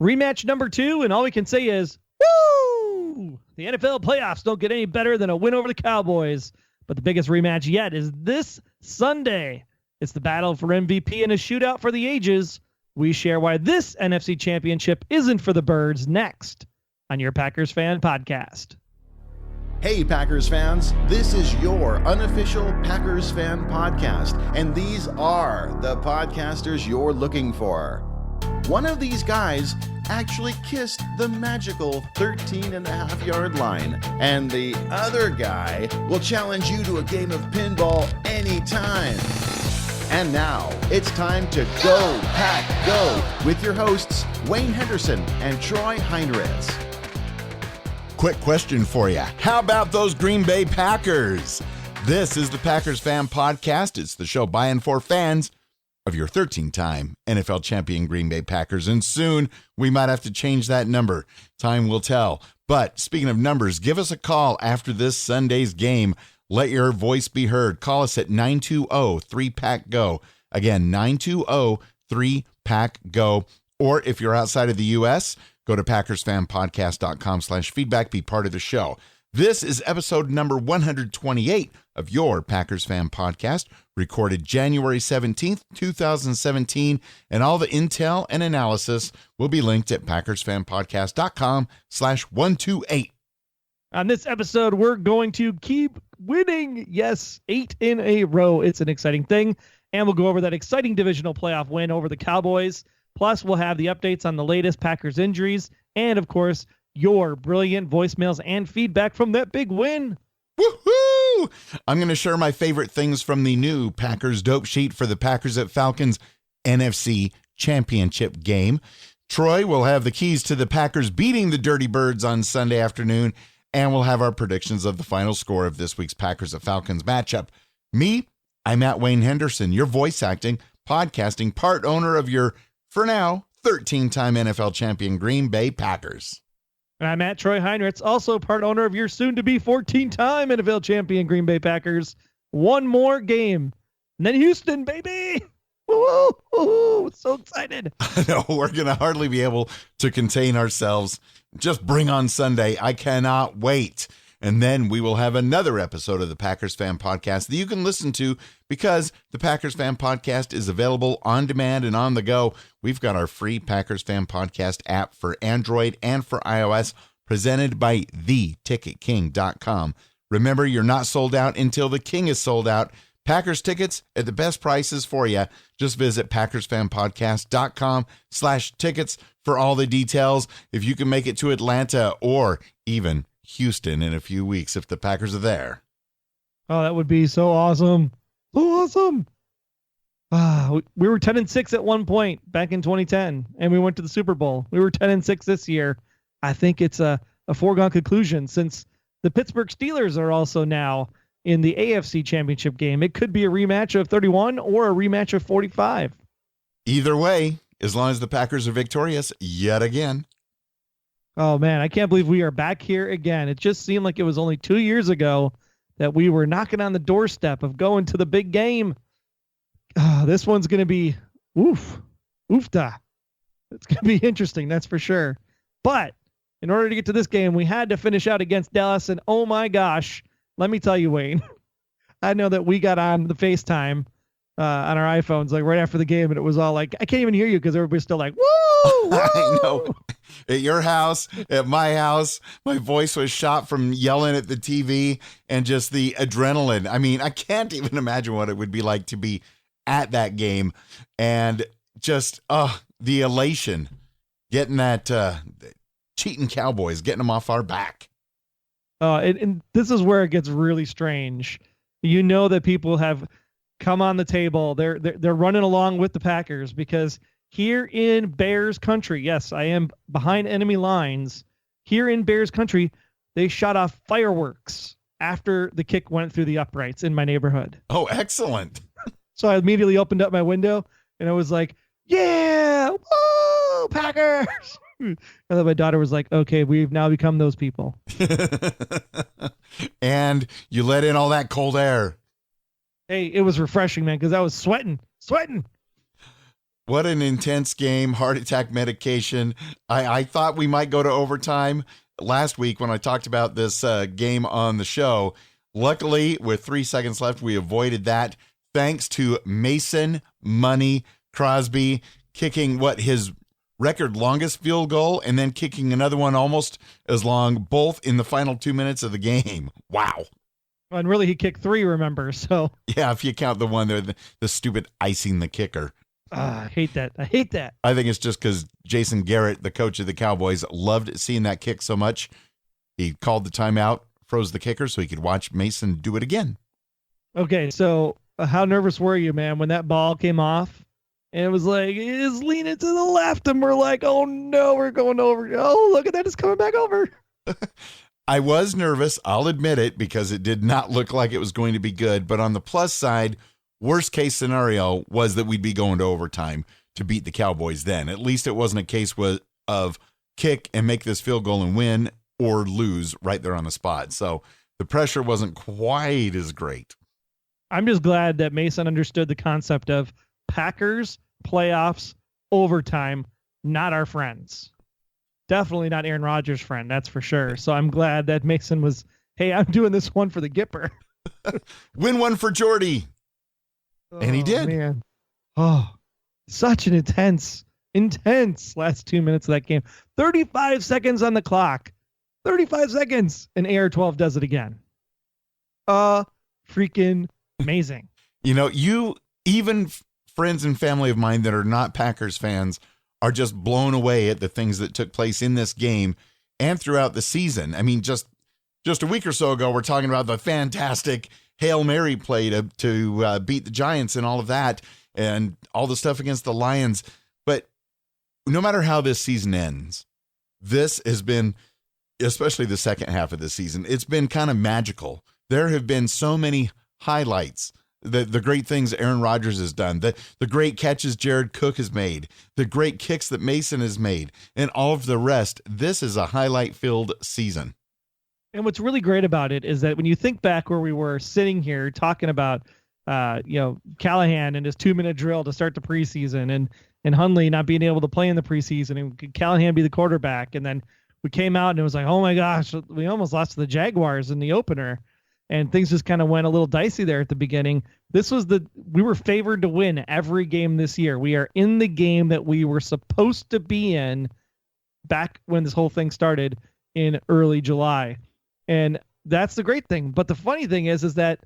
Rematch number 2, and all we can say is, woo! The NFL playoffs don't get any better than a win over the Cowboys. But the biggest rematch yet is this Sunday. It's the battle for MVP and a shootout for the ages. We share why this NFC championship isn't for the birds next on your Packers Fan Podcast. Hey Packers fans, this is your unofficial Packers Fan Podcast, and these are the podcasters you're looking for. One of these guys actually kissed the magical 13.5-yard line, and the other guy will challenge you to a game of pinball anytime. And now, it's time to Go Pack Go with your hosts, Wayne Henderson and Troy Heinritz. Quick question for you. How about those Green Bay Packers? This is the Packers Fan Podcast. It's the show by and for fans of your 13-time NFL champion Green Bay Packers. And soon we might have to change that number. Time will tell. But speaking of numbers, give us a call after this Sunday's game. Let your voice be heard. Call us at 920-3PACK-GO. Again, 920-3PACK-GO. Or if you're outside of the U.S., go to PackersFanPodcast.com/feedback. Be part of the show. This is episode number 128 of your Packers Fan Podcast, recorded January 17th, 2017, and all the intel and analysis will be linked at PackersFanPodcast.com/128. On this episode, we're going to keep winning. Yes, 8 in a row. It's an exciting thing. And we'll go over that exciting divisional playoff win over the Cowboys. Plus, we'll have the updates on the latest Packers injuries. And, of course, your brilliant voicemails and feedback from that big win. Woohoo! I'm going to share my favorite things from the new Packers dope sheet for the Packers at Falcons NFC Championship game. Troy will have the keys to the Packers beating the Dirty Birds on Sunday afternoon, and we'll have our predictions of the final score of this week's Packers at Falcons matchup. Me, I'm at Wayne Henderson, your voice acting, podcasting, part owner of your, for now, 13-time NFL champion Green Bay Packers. And I'm at Troy Heinritz, also part owner of your soon-to-be 14-time NFL champion Green Bay Packers. One more game. And then Houston, baby! Woo-hoo! So excited. I know, we're going to hardly be able to contain ourselves. Just bring on Sunday. I cannot wait. And then we will have another episode of the Packers Fan Podcast that you can listen to because the Packers Fan Podcast is available on demand and on the go. We've got our free Packers Fan Podcast app for Android and for iOS, presented by theticketking.com. Remember, you're not sold out until the king is sold out. Packers tickets at the best prices for you. Just visit PackersFanPodcast.com/tickets for all the details. If you can make it to Atlanta or even Houston in a few weeks, if the Packers are there. Oh, that would be so awesome. So awesome. We were 10-6 at one point back in 2010, and we went to the Super Bowl. We were 10-6 this year. I think it's a foregone conclusion since the Pittsburgh Steelers are also now in the AFC Championship game. It could be a rematch of 31 or a rematch of 45. Either way, as long as the Packers are victorious yet again. Oh, man, I can't believe we are back here again. It just seemed like it was only 2 years ago that we were knocking on the doorstep of going to the big game. This one's going to be oofta. It's going to be interesting, that's for sure. But in order to get to this game, we had to finish out against Dallas, and oh my gosh, let me tell you, Wayne, I know that we got on the FaceTime on our iPhones like right after the game, and it was all like, I can't even hear you because everybody's still like, woo! I know. At your house, at my house, my voice was shot from yelling at the TV and just the adrenaline. I mean, I can't even imagine what it would be like to be at that game and just the elation, getting that cheating Cowboys, getting them off our back. And this is where it gets really strange. You know that people have come on the table. They're running along with the Packers because here in Bears country, yes, I am behind enemy lines. Here in Bears country, they shot off fireworks after the kick went through the uprights in my neighborhood. Oh, excellent. So I immediately opened up my window and I was like, yeah, woo, Packers. And then my daughter was like, okay, we've now become those people. And you let in all that cold air. Hey, it was refreshing, man, because I was sweating. What an intense game, heart attack medication. I thought we might go to overtime last week when I talked about this game on the show. Luckily, with 3 seconds left, we avoided that thanks to Mason Money Crosby kicking his record longest field goal and then kicking another one almost as long, both in the final 2 minutes of the game. Wow. And really, he kicked 3, remember? So yeah, if you count the one there, the stupid icing the kicker. I hate that. I hate that. I think it's just because Jason Garrett, the coach of the Cowboys, loved seeing that kick so much. He called the timeout, froze the kicker so he could watch Mason do it again. Okay, so how nervous were you, man, when that ball came off? And it was like, it's leaning to the left, and we're like, oh no, we're going over. Oh, look at that, it's coming back over. I was nervous, I'll admit it, because it did not look like it was going to be good. But on the plus side, worst case scenario was that we'd be going to overtime to beat the Cowboys then. At least it wasn't a case of kick and make this field goal and win or lose right there on the spot. So the pressure wasn't quite as great. I'm just glad that Mason understood the concept of Packers, playoffs, overtime, not our friends. Definitely not Aaron Rodgers' friend, that's for sure. So I'm glad that Mason was, hey, I'm doing this one for the Gipper. Win one for Jordy. And he did. Man. Oh, such an intense last 2 minutes of that game. 35 seconds on the clock. 35 seconds. And AR-12 does it again. Freaking amazing. You know, even friends and family of mine that are not Packers fans are just blown away at the things that took place in this game and throughout the season. I mean, just a week or so ago, we're talking about the fantastic Hail Mary play to beat the Giants and all of that and all the stuff against the Lions. But no matter how this season ends, this has been, especially the second half of the season, it's been kind of magical. There have been so many highlights, the great things Aaron Rodgers has done, the great catches Jared Cook has made, the great kicks that Mason has made, and all of the rest. This is a highlight-filled season. And what's really great about it is that when you think back where we were sitting here talking about, Callahan and his 2-minute drill to start the preseason and Hundley not being able to play in the preseason and Callahan be the quarterback. And then we came out and it was like, oh my gosh, we almost lost to the Jaguars in the opener and things just kind of went a little dicey there at the beginning. We were favored to win every game this year. We are in the game that we were supposed to be in back when this whole thing started in early July. And that's the great thing. But the funny thing is that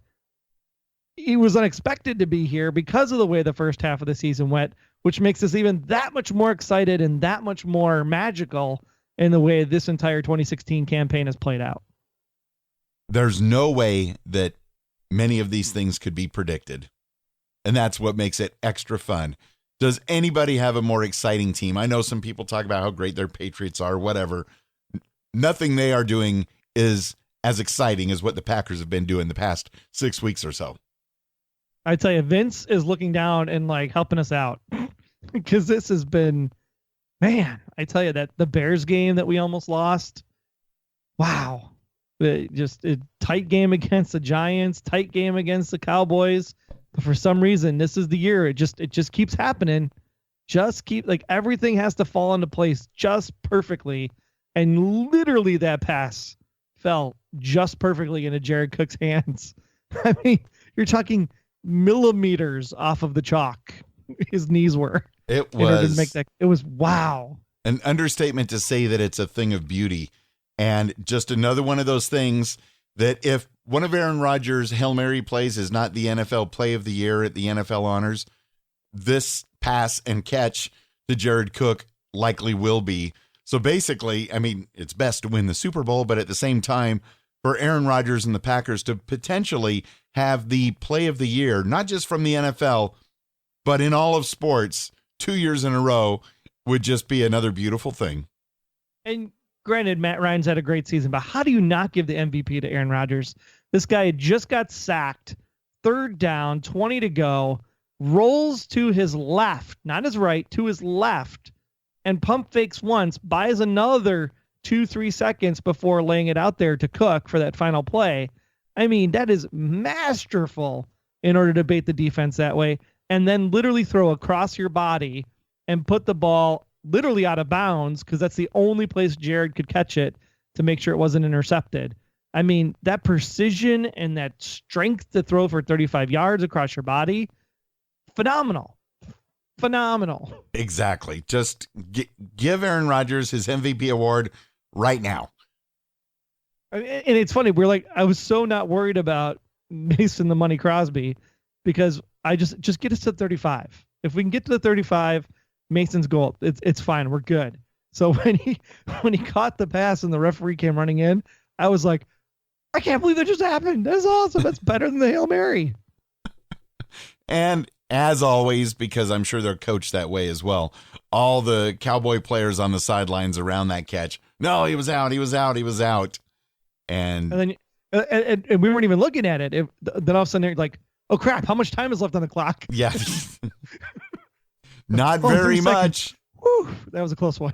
he was unexpected to be here because of the way the first half of the season went, which makes us even that much more excited and that much more magical in the way this entire 2016 campaign has played out. There's no way that many of these things could be predicted. And that's what makes it extra fun. Does anybody have a more exciting team? I know some people talk about how great their Patriots are, whatever. Nothing they are doing is as exciting as what the Packers have been doing the past 6 weeks or so. I tell you, Vince is looking down and like helping us out because this has been, man, I tell you that the Bears game that we almost lost. Wow. Just a tight game against the Giants, tight game against the Cowboys. But for some reason, this is the year. It just keeps happening. Everything has to fall into place just perfectly. And literally that pass fell just perfectly into Jared Cook's hands. I mean, you're talking millimeters off of the chalk. His knees were. It was. It was wow. An understatement to say that it's a thing of beauty. And just another one of those things that if one of Aaron Rodgers' Hail Mary plays is not the NFL play of the year at the NFL honors, this pass and catch to Jared Cook likely will be. So basically, I mean, it's best to win the Super Bowl, but at the same time, for Aaron Rodgers and the Packers to potentially have the play of the year, not just from the NFL, but in all of sports, 2 years in a row would just be another beautiful thing. And granted, Matt Ryan's had a great season, but how do you not give the MVP to Aaron Rodgers? This guy just got sacked, 3rd down, 20 to go, rolls to his left, not his right, to his left, and pump fakes once, buys another 2-3 seconds before laying it out there to Cook for that final play. I mean, that is masterful in order to bait the defense that way. and then literally throw across your body and put the ball literally out of bounds because that's the only place Jared could catch it to make sure it wasn't intercepted. I mean, that precision and that strength to throw for 35 yards across your body, phenomenal. Phenomenal. Exactly. Just give Aaron Rodgers his MVP award right now. And it's funny. I was so not worried about Mason the Money Crosby because I just get us to 35. If we can get to the 35, Mason's goal. It's fine. We're good. So when he caught the pass and the referee came running in, I was like, I can't believe that just happened. That's awesome. That's better than the Hail Mary. And as always, because I'm sure they're coached that way as well, all the Cowboy players on the sidelines around that catch. No, he was out. He was out. He was out. And then and we weren't even looking at it. Then all of a sudden they're like, oh crap, how much time is left on the clock? Yeah. Not very much. Whew, that was a close one.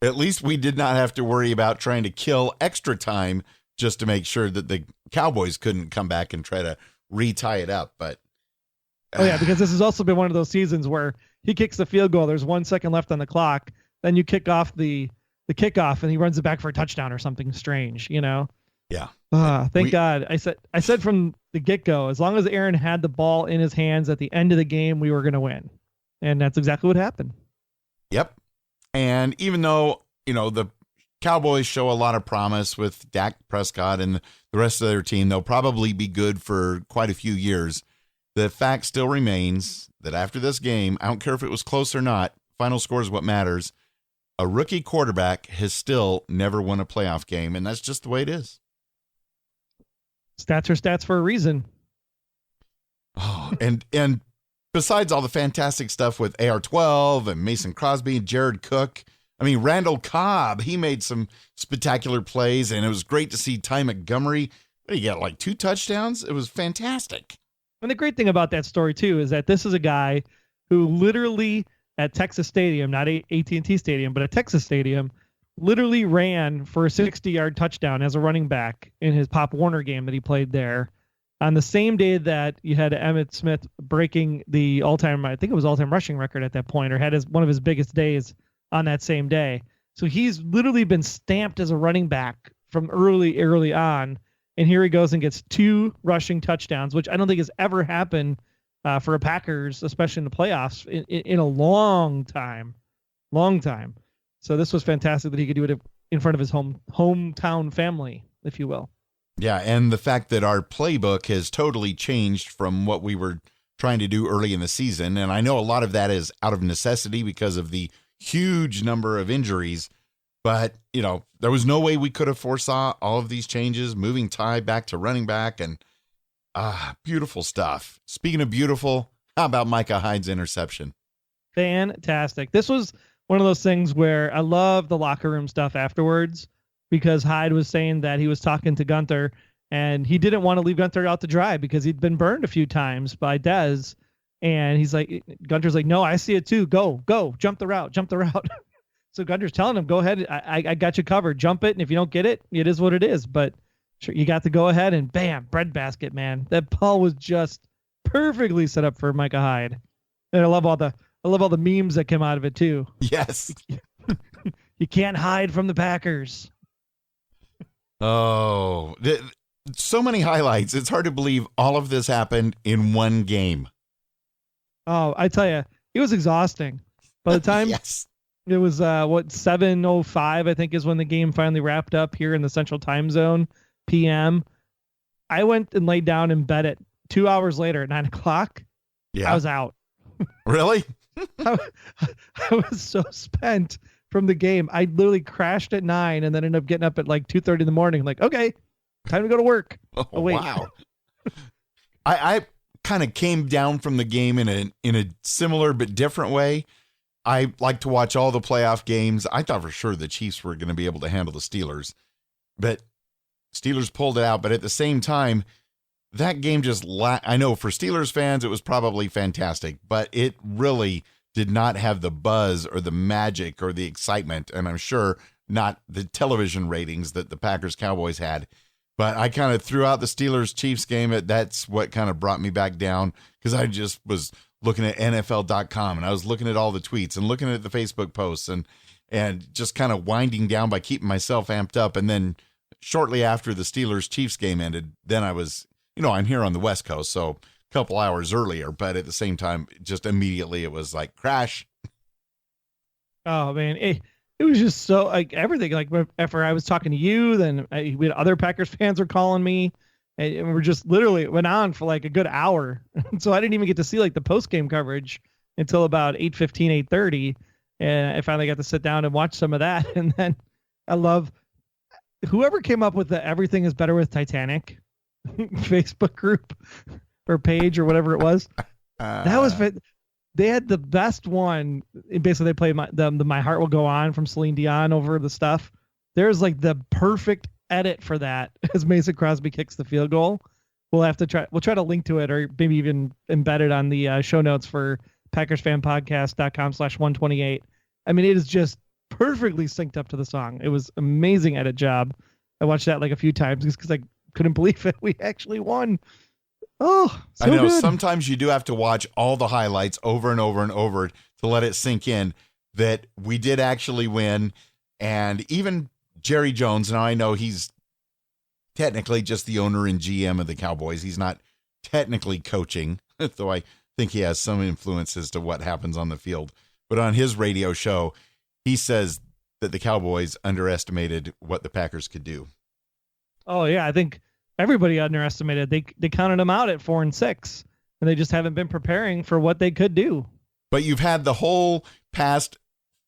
At least we did not have to worry about trying to kill extra time just to make sure that the Cowboys couldn't come back and try to re-tie it up. But oh yeah, because this has also been one of those seasons where he kicks the field goal. There's 1 second left on the clock. Then you kick off the kickoff and he runs it back for a touchdown or something strange, you know? Yeah. Thank God. I said from the get-go, as long as Aaron had the ball in his hands at the end of the game, we were going to win. And that's exactly what happened. Yep. And even though, the Cowboys show a lot of promise with Dak Prescott and the rest of their team, they'll probably be good for quite a few years. The fact still remains that after this game, I don't care if it was close or not, final score is what matters. A rookie quarterback has still never won a playoff game, and that's just the way it is. Stats are stats for a reason. Oh, and besides all the fantastic stuff with AR-12 and Mason Crosby and Jared Cook, I mean, Randall Cobb, he made some spectacular plays, and it was great to see Ty Montgomery. What, he got like 2 touchdowns? It was fantastic. And the great thing about that story, too, is that this is a guy who literally at Texas Stadium, not AT&T Stadium, but at Texas Stadium, literally ran for a 60-yard touchdown as a running back in his Pop Warner game that he played there on the same day that you had Emmitt Smith breaking the all-time, I think it was all-time rushing record at that point, or had one of his biggest days on that same day. So he's literally been stamped as a running back from early on. And here he goes and gets 2 rushing touchdowns, which I don't think has ever happened for a Packers, especially in the playoffs, in a long time. So this was fantastic that he could do it in front of his hometown family, if you will. Yeah, and the fact that our playbook has totally changed from what we were trying to do early in the season. And I know a lot of that is out of necessity because of the huge number of injuries. But, there was no way we could have foresaw all of these changes, moving Ty back to running back, and beautiful stuff. Speaking of beautiful, how about Micah Hyde's interception? Fantastic. This was one of those things where I love the locker room stuff afterwards because Hyde was saying that he was talking to Gunther and he didn't want to leave Gunther out to dry because he'd been burned a few times by Dez. And he's like, Gunter's like, no, I see it too. Go, jump the route. So Gunter's telling him, go ahead. I got you covered. Jump it. And if you don't get it, it is what it is. But sure, you got to go ahead and bam, breadbasket, man. That ball was just perfectly set up for Micah Hyde. And I love all the memes that came out of it too. Yes. You can't hide from the Packers. Oh, so many highlights. It's hard to believe all of this happened in one game. Oh, I tell you, it was exhausting. By the time yes. It was 7:05, I think, is when the game finally wrapped up here in the Central Time Zone, PM. I went and laid down in bed at 2 hours later at 9 o'clock. Yeah. I was out. Really? I was so spent from the game. I literally crashed at 9 and then ended up getting up at like 2:30 in the morning. Like, okay, time to go to work. Oh wait. Wow. I kind of came down from the game in a similar but different way. I like to watch all the playoff games. I thought for sure the Chiefs were going to be able to handle the Steelers, but Steelers pulled it out. But at the same time, that game just, I know for Steelers fans, it was probably fantastic, but it really did not have the buzz or the magic or the excitement. And I'm sure not the television ratings that the Packers Cowboys had. But I kind of threw out the Steelers-Chiefs game. That's what kind of brought me back down because I just was looking at NFL.com and I was looking at all the tweets and looking at the Facebook posts and just kind of winding down by keeping myself amped up. And then shortly after the Steelers-Chiefs game ended, then I was, I'm here on the West Coast, so a couple hours earlier, but at the same time, just immediately it was like crash. Oh man, it was just so like everything. Like after I was talking to you, then we had other Packers fans were calling me, and we're just literally went on for like a good hour. So I didn't even get to see like the post game coverage until about 8:15, 8:30, and I finally got to sit down and watch some of that. And then I love whoever came up with the "Everything is Better with Titanic" Facebook group or page or whatever it was. That was. They had the best one. Basically, they played the "My Heart Will Go On" from Celine Dion over the stuff. There's like the perfect edit for that as Mason Crosby kicks the field goal. We'll try to link to it or maybe even embed it on the show notes for PackersFanPodcast.com/128. I mean, it is just perfectly synced up to the song. It was amazing edit job. I watched that like a few times just because I couldn't believe it. We actually won. Oh, so I know good. Sometimes you do have to watch all the highlights over and over and over to let it sink in that we did actually win. And even Jerry Jones, now I know he's technically just the owner and GM of the Cowboys. He's not technically coaching, though I think he has some influence as to what happens on the field. But on his radio show, he says that the Cowboys underestimated what the Packers could do. Oh, yeah, I think everybody underestimated. They counted them out at 4-6, and they just haven't been preparing for what they could do. But you've had the whole past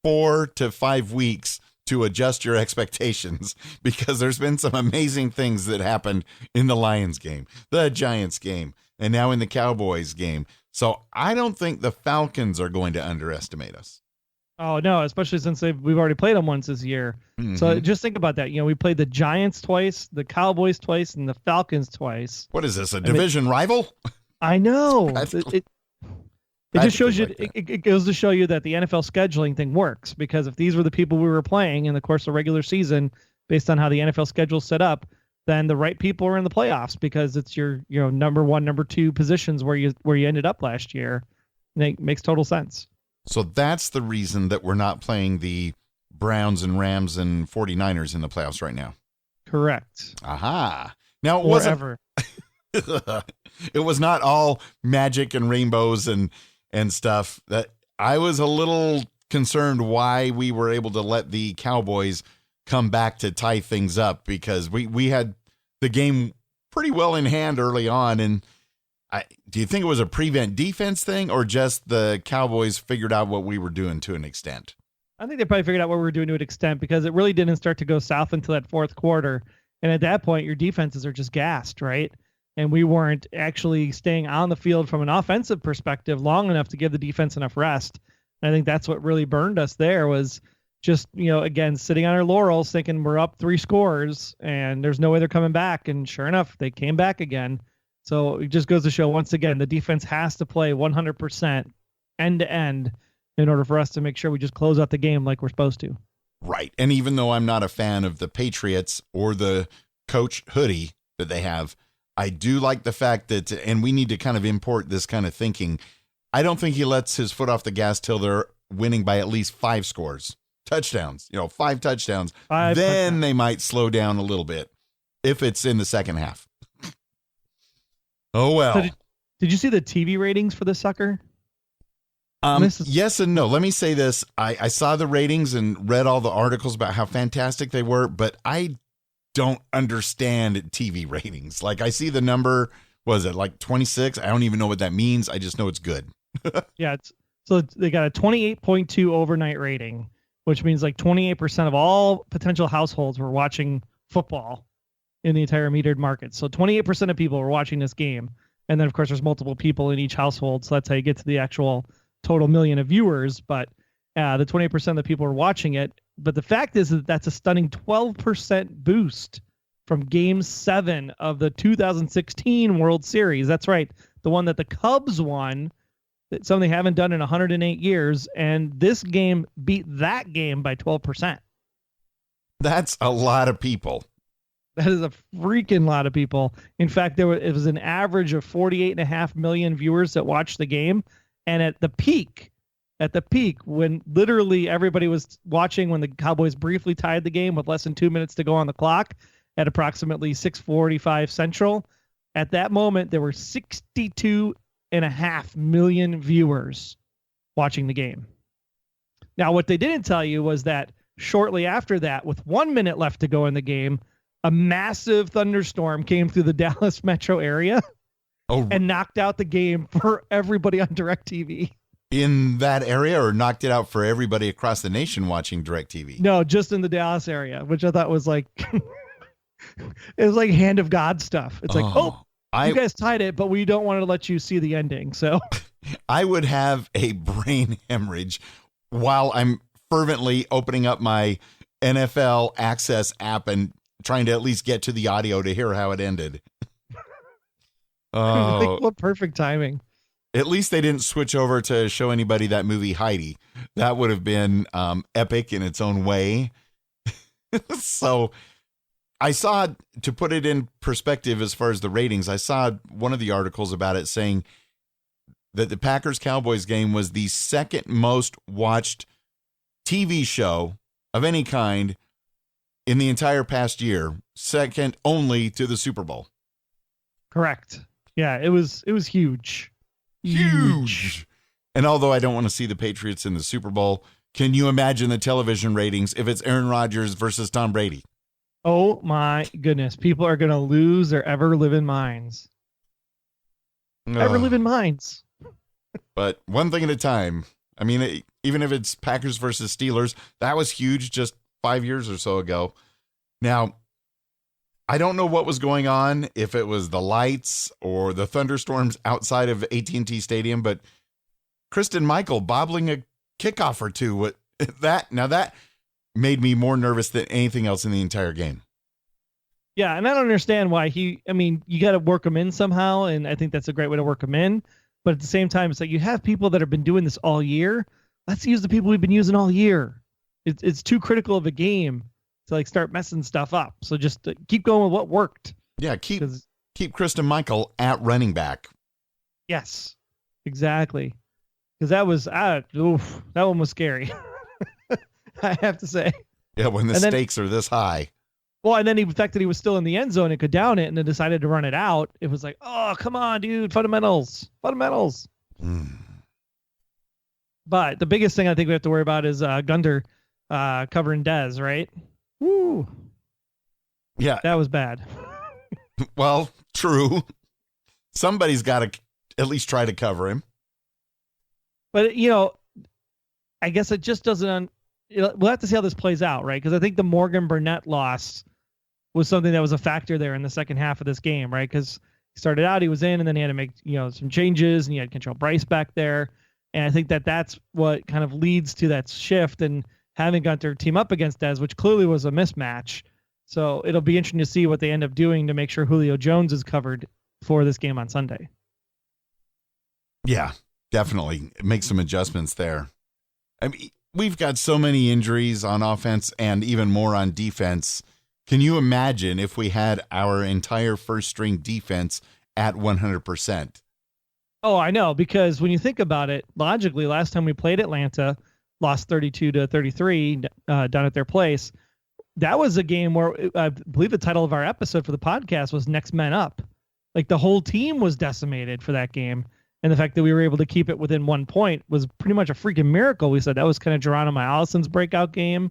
4 to 5 weeks to adjust your expectations because there's been some amazing things that happened in the Lions game, the Giants game, and now in the Cowboys game. So I don't think the Falcons are going to underestimate us. Oh, no, especially since we've already played them once this year. Mm-hmm. So just think about that. We played the Giants twice, the Cowboys twice, and the Falcons twice. What is this, a division rival? I know. It just shows you, like it goes to show you that the NFL scheduling thing works, because if these were the people we were playing in the course of regular season, based on how the NFL schedule is set up, then the right people are in the playoffs because it's your number 1, number 2 positions where you ended up last year. And it makes total sense. So that's the reason that we're not playing the Browns and Rams and 49ers in the playoffs right now. Correct. Aha. Now it wasn't. It was not all magic and rainbows and stuff. That I was a little concerned why we were able to let the Cowboys come back to tie things up, because we had the game pretty well in hand early on. And do you think it was a prevent defense thing, or just the Cowboys figured out what we were doing to an extent? I think they probably figured out what we were doing to an extent, because it really didn't start to go south until that fourth quarter. And at that point, your defenses are just gassed, right? And we weren't actually staying on the field from an offensive perspective long enough to give the defense enough rest. And I think that's what really burned us there, was just, again, sitting on our laurels thinking we're up 3 scores and there's no way they're coming back. And sure enough, they came back again. So it just goes to show, once again, the defense has to play 100% end to end in order for us to make sure we just close out the game like we're supposed to. Right. And even though I'm not a fan of the Patriots or the coach hoodie that they have, I do like the fact that, and we need to kind of import this kind of thinking, I don't think he lets his foot off the gas till they're winning by at least 5 scores. Touchdowns, 5 touchdowns. 5 then they might slow down a little bit if it's in the second half. Oh, well. So did you see the TV ratings for this sucker? Yes and no. Let me say this. I saw the ratings and read all the articles about how fantastic they were, but I don't understand TV ratings. Like, I see the number, was it like 26? I don't even know what that means. I just know it's good. Yeah. So they got a 28.2 overnight rating, which means like 28% of all potential households were watching football in the entire metered market. So 28% of people were watching this game. And then, of course, there's multiple people in each household. So that's how you get to the actual total million of viewers. But the 28% of the people were watching it. But the fact is that that's a stunning 12% boost from Game 7 of the 2016 World Series. That's right. The one that the Cubs won, something they haven't done in 108 years. And this game beat that game by 12%. That's a lot of people. That is a freaking lot of people. In fact, it was an average of 48.5 million viewers that watched the game. And at the peak, when literally everybody was watching when the Cowboys briefly tied the game with less than 2 minutes to go on the clock at approximately 6:45 Central, at that moment, there were 62.5 million viewers watching the game. Now, what they didn't tell you was that shortly after that, with 1 minute left to go in the game, a massive thunderstorm came through the Dallas metro area and knocked out the game for everybody on DirecTV. In that area, or knocked it out for everybody across the nation watching DirecTV? No, just in the Dallas area, which I thought was like, it was like hand of God stuff. It's like, you guys tied it, but we don't want to let you see the ending. So I would have a brain hemorrhage while I'm fervently opening up my NFL Access app and trying to at least get to the audio to hear how it ended. Oh, like, what perfect timing. At least they didn't switch over to show anybody that movie Heidi. That would have been epic in its own way. So I saw, to put it in perspective as far as the ratings, I saw one of the articles about it saying that the Packers-Cowboys game was the second most watched TV show of any kind in the entire past year, second only to the Super Bowl. Correct. Yeah, it was huge. Huge. And although I don't want to see the Patriots in the Super Bowl, can you imagine the television ratings if it's Aaron Rodgers versus Tom Brady? Oh my goodness. People are going to lose their ever-living minds. Ever-living minds. But one thing at a time. I mean, even if it's Packers versus Steelers, that was huge just 5 years or so ago. Now, I don't know what was going on, if it was the lights or the thunderstorms outside of AT&T Stadium, but Kristen Michael bobbling a kickoff or two. That made me more nervous than anything else in the entire game. Yeah, and I don't understand why you got to work them in somehow, and I think that's a great way to work them in. But at the same time, it's like you have people that have been doing this all year. Let's use the people we've been using all year. It's too critical of a game to like start messing stuff up. So just keep going with what worked. Yeah, keep Kristen Michael at running back. Yes, exactly. Because that was that one was scary. I have to say. Yeah, when the stakes are this high. Well, and then the fact that he was still in the end zone and could down it and then decided to run it out, it was like, oh, come on, dude, fundamentals. But the biggest thing I think we have to worry about is Gunter covering Dez, right? Woo. Yeah. That was bad. Well, true. Somebody's got to at least try to cover him. But, I guess it just doesn't... We'll have to see how this plays out, right? Because I think the Morgan Burnett loss was something that was a factor there in the second half of this game, right? Because he started out, he was in, and then he had to make some changes, and he had Kentrell Bryce back there. And I think that's what kind of leads to that shift and having Gunter team up against Dez, which clearly was a mismatch. So it'll be interesting to see what they end up doing to make sure Julio Jones is covered for this game on Sunday. Yeah, definitely. Make some adjustments there. I mean, we've got so many injuries on offense and even more on defense. Can you imagine if we had our entire first string defense at 100%? Oh, I know, because when you think about it, logically, last time we played Atlanta, lost 32-33 down at their place. That was a game where I believe the title of our episode for the podcast was Next Men Up. Like the whole team was decimated for that game. And the fact that we were able to keep it within 1 point was pretty much a freaking miracle. We said that was kind of Geronimo Allison's breakout game.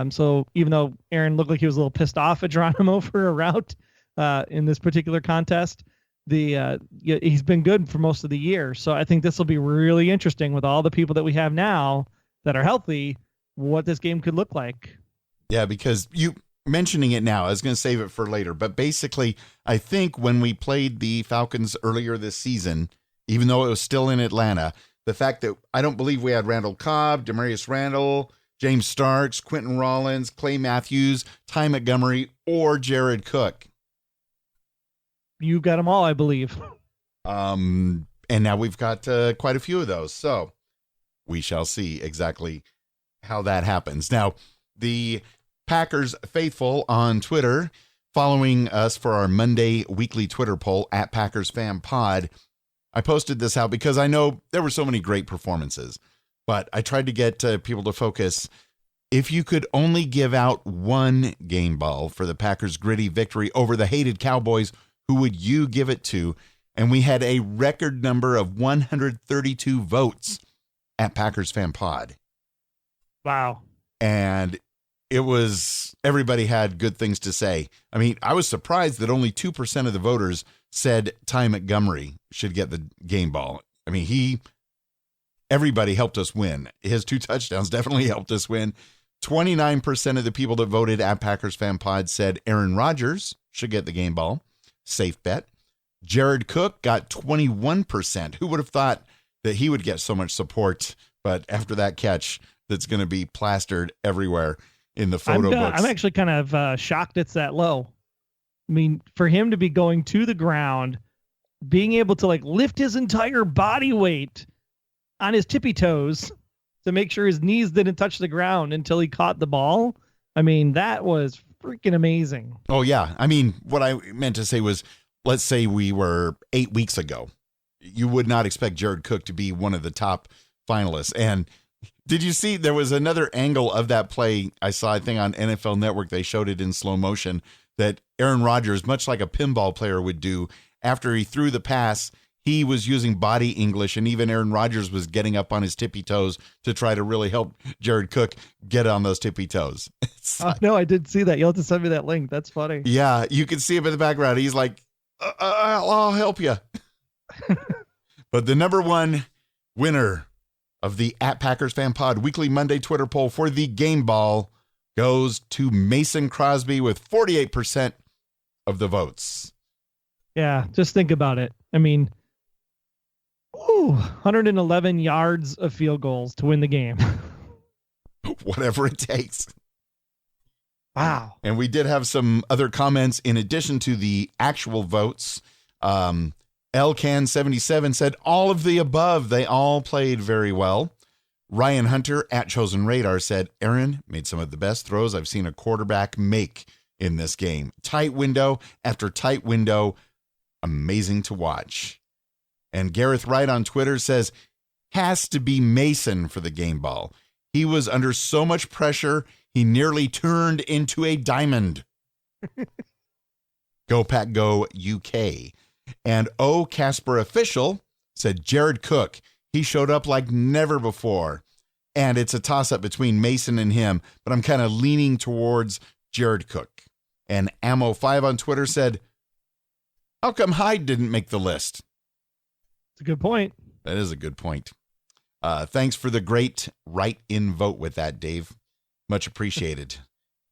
So even though Aaron looked like he was a little pissed off at Geronimo for a route in this particular contest, he's been good for most of the year. So I think this will be really interesting with all the people that we have now that are healthy, what this game could look like. Yeah, because you mentioning it now, I was going to save it for later. But basically, I think when we played the Falcons earlier this season, even though it was still in Atlanta, the fact that I don't believe we had Randall Cobb, Demarius Randall, James Starks, Quentin Rollins, Clay Matthews, Ty Montgomery, or Jared Cook. You got them all, I believe. And now we've got quite a few of those. So we shall see exactly how that happens. Now, the Packers faithful on Twitter following us for our Monday weekly Twitter poll at Packers Fan Pod, I posted this out because I know there were so many great performances, but I tried to get people to focus. If you could only give out one game ball for the Packers' gritty victory over the hated Cowboys, who would you give it to? And we had a record number of 132 votes at Packers Fan Pod. Wow. And it was, everybody had good things to say. I mean, I was surprised that only 2% of the voters said Ty Montgomery should get the game ball. I mean, everybody helped us win. His 2 touchdowns definitely helped us win. 29% of the people that voted at Packers Fan Pod said Aaron Rodgers should get the game ball. Safe bet. Jared Cook got 21%. Who would have thought that he would get so much support? But after that catch, that's going to be plastered everywhere in the photo books. I'm actually kind of shocked it's that low. I mean, for him to be going to the ground, being able to like lift his entire body weight on his tippy toes to make sure his knees didn't touch the ground until he caught the ball. I mean, that was freaking amazing. Oh, yeah. I mean, what I meant to say was, let's say we were 8 weeks ago. You would not expect Jared Cook to be one of the top finalists. And did you see there was another angle of that play? I saw, I think on NFL Network, they showed it in slow motion that Aaron Rodgers, much like a pinball player would do, after he threw the pass, he was using body English, and even Aaron Rodgers was getting up on his tippy toes to try to really help Jared Cook get on those tippy toes. No, I did see that. You'll have to send me that link. That's funny. Yeah, you can see him in the background. He's like, I'll help you. But the number one winner of the at Packers Fan Pod weekly Monday Twitter poll for the game ball goes to Mason Crosby with 48% of the votes. Yeah, just think about it. I mean, 111 yards of field goals to win the game. Whatever it takes. Wow. And we did have some other comments in addition to the actual votes. Elcan77 said all of the above. They all played very well. Ryan Hunter at Chosen Radar said Aaron made some of the best throws I've seen a quarterback make in this game. Tight window after tight window. Amazing to watch. And Gareth Wright on Twitter says, has to be Mason for the game ball. He was under so much pressure, he nearly turned into a diamond. Go Pack Go UK. And O Casper Official said Jared Cook. He showed up like never before. And it's a toss-up between Mason and him, but I'm kind of leaning towards Jared Cook. And Ammo5 on Twitter said, how come Hyde didn't make the list? It's a good point. That is a good point. Thanks for the great write-in vote with that, Dave. Much appreciated.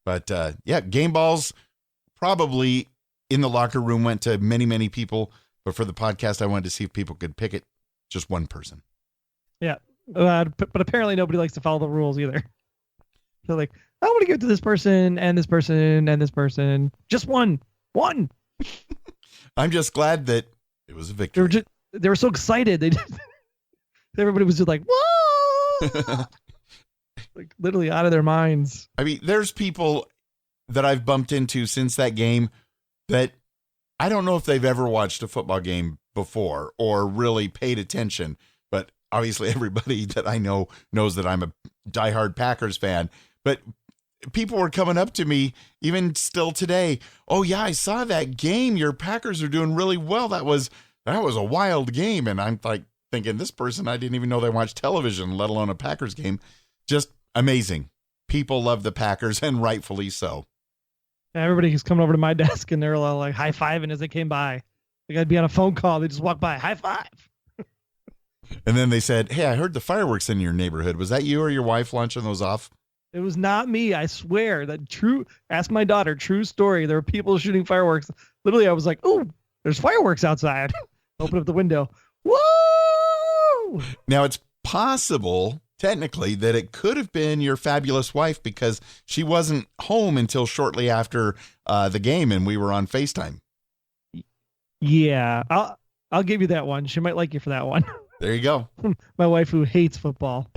But yeah, game balls probably in the locker room went to many, many people. But for the podcast, I wanted to see if people could pick it. Just one person. Yeah. But apparently nobody likes to follow the rules either. They're like, I want to give it to this person and this person and this person. Just one. One. I'm just glad that it was a victory. They were so excited. Everybody was just like, whoa! Like literally out of their minds. I mean, there's people that I've bumped into since that game that I don't know if they've ever watched a football game before or really paid attention. But obviously everybody that I know knows that I'm a diehard Packers fan. But people were coming up to me even still today. Oh yeah, I saw that game. Your Packers are doing really well. That was a wild game. And I'm like thinking, this person, I didn't even know they watched television, let alone a Packers game. Just amazing. People love the Packers, and rightfully so. Everybody's coming over to my desk and they're all like high-fiving as they came by. Like I'd be on a phone call. They just walk by, high five. And then they said, hey, I heard the fireworks in your neighborhood. Was that you or your wife launching those off? It was not me. I swear that ask my daughter, true story. There were people shooting fireworks. Literally, I was like, oh, there's fireworks outside. Open up the window. Whoa! Now it's possible, technically, that it could have been your fabulous wife because she wasn't home until shortly after the game and we were on FaceTime. Yeah, I'll give you that one. She might like you for that one. There you go. My wife who hates football.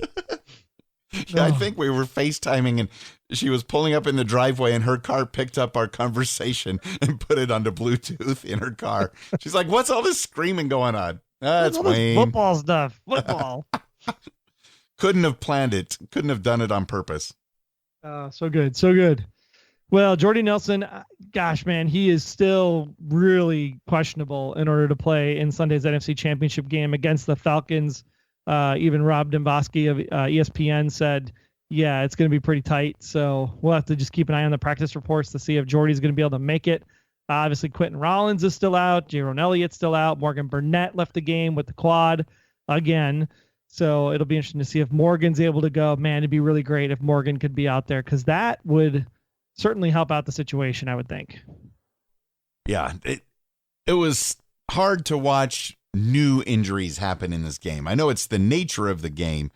Yeah, I think we were FaceTiming and she was pulling up in the driveway and her car picked up our conversation and put it onto Bluetooth in her car. She's like, what's all this screaming going on? That's Wayne. Football stuff. Football. Couldn't have planned it. Couldn't have done it on purpose. So good. So good. Well, Jordy Nelson, gosh, man, he is still really questionable in order to play in Sunday's NFC Championship game against the Falcons. Even Rob Domboski of ESPN said, yeah, it's going to be pretty tight. So we'll have to just keep an eye on the practice reports to see if Jordy's going to be able to make it. Obviously, Quentin Rollins is still out. Jaron Elliott's still out. Morgan Burnett left the game with the quad again. So it'll be interesting to see if Morgan's able to go. Man, it'd be really great if Morgan could be out there because that would certainly help out the situation, I would think. Yeah, it was hard to watch new injuries happen in this game. I know it's the nature of the game,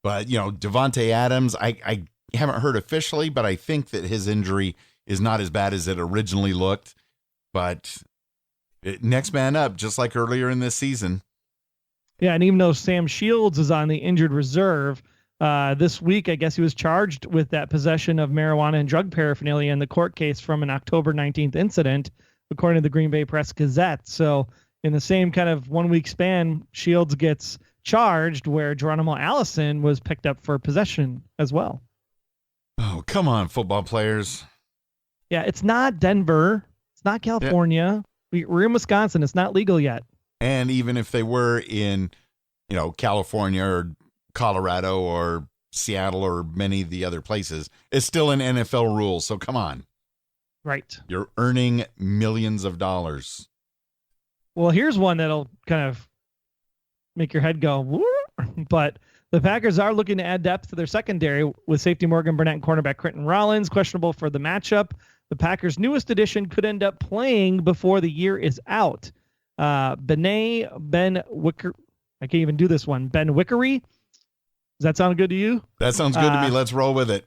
but, Devontae Adams, I haven't heard officially, but I think that his injury is not as bad as it originally looked. But next man up, just like earlier in this season. Yeah, and even though Sam Shields is on the injured reserve, this week, I guess he was charged with that possession of marijuana and drug paraphernalia in the court case from an October 19th incident, according to the Green Bay Press-Gazette. So in the same kind of 1 week span, Shields gets charged where Geronimo Allison was picked up for possession as well. Oh, come on, football players. Yeah, it's not Denver. It's not California. Yeah. We're in Wisconsin. It's not legal yet. And even if they were in, California or Colorado or Seattle or many of the other places, it's still an NFL rule. So come on. Right. You're earning millions of dollars. Well, here's one that'll kind of make your head go, whoop. But the Packers are looking to add depth to their secondary with safety Morgan Burnett and cornerback Quentin Rollins questionable for the matchup. The Packers' newest addition could end up playing before the year is out. Ben Wicker. I can't even do this one. Ben Wickery. Does that sound good to you? That sounds good to me. Let's roll with it.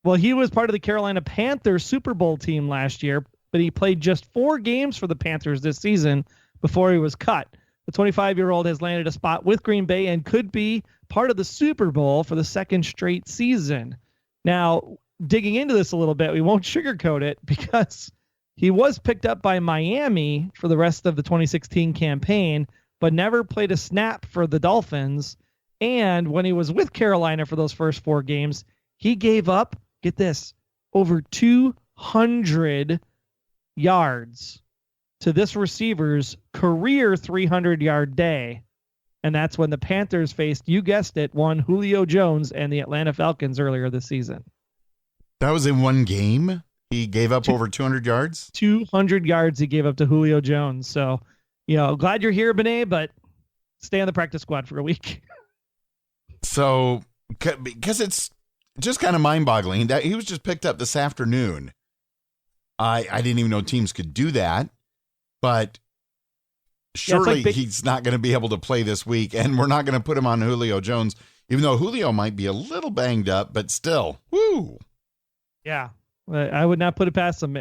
Well, he was part of the Carolina Panthers Super Bowl team last year, but he played just 4 games for the Panthers this season before he was cut. The 25-year-old has landed a spot with Green Bay and could be part of the Super Bowl for the second straight season. Now, digging into this a little bit, we won't sugarcoat it because he was picked up by Miami for the rest of the 2016 campaign, but never played a snap for the Dolphins. And when he was with Carolina for those first 4 games, he gave up, get this, over 200 yards to this receiver's career 300-yard day. And that's when the Panthers faced, you guessed it, one Julio Jones and the Atlanta Falcons earlier this season. That was in one game? He gave up over 200 yards? 200 yards he gave up to Julio Jones. So, glad you're here, Benet, but stay on the practice squad for a week. So, because it's just kind of mind-boggling that he was just picked up this afternoon. I didn't even know teams could do that, but surely he's not going to be able to play this week, and we're not going to put him on Julio Jones, even though Julio might be a little banged up, but still, woo. Yeah, I would not put it past him.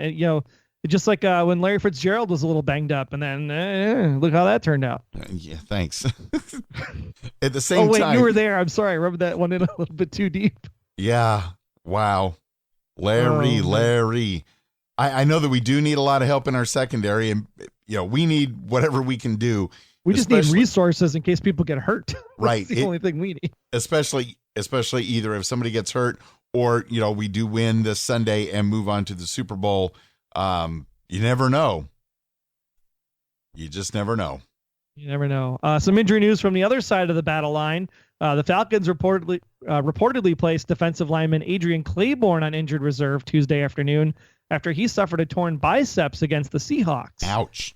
Just like when Larry Fitzgerald was a little banged up, and then look how that turned out. Yeah, thanks. At the same time. You were there. I'm sorry. I rubbed that one in a little bit too deep. Yeah. Wow. Larry. I know that we do need a lot of help in our secondary, and we need whatever we can do. We just need resources in case people get hurt. Right. That's the only thing we need. Especially either if somebody gets hurt or, we do win this Sunday and move on to the Super Bowl. You never know. You just never know. You never know. Some injury news from the other side of the battle line. The Falcons reportedly placed defensive lineman Adrian Claiborne on injured reserve Tuesday afternoon after he suffered a torn biceps against the Seahawks. Ouch.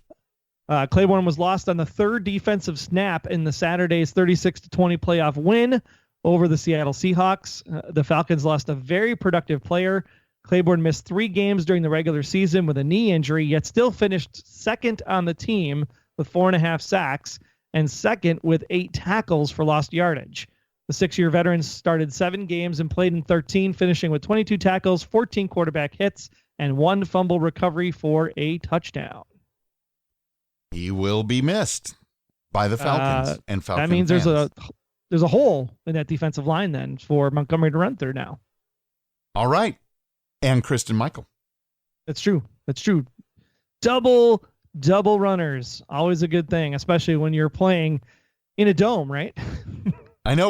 Claiborne was lost on the 3rd defensive snap in the Saturday's 36-20 playoff win over the Seattle Seahawks. The Falcons lost a very productive player. Claiborne missed 3 games during the regular season with a knee injury, yet still finished second on the team with 4.5 sacks and second with 8 tackles for lost yardage. The 6-year veteran started 7 games and played in 13, finishing with 22 tackles, 14 quarterback hits, and 1 fumble recovery for a touchdown. He will be missed by the Falcons and Falcons. That means fans. there's a hole in that defensive line then for Montgomery to run through now. All right. And Kristen Michael. That's true. That's true. Double runners. Always a good thing, especially when you're playing in a dome, right? I know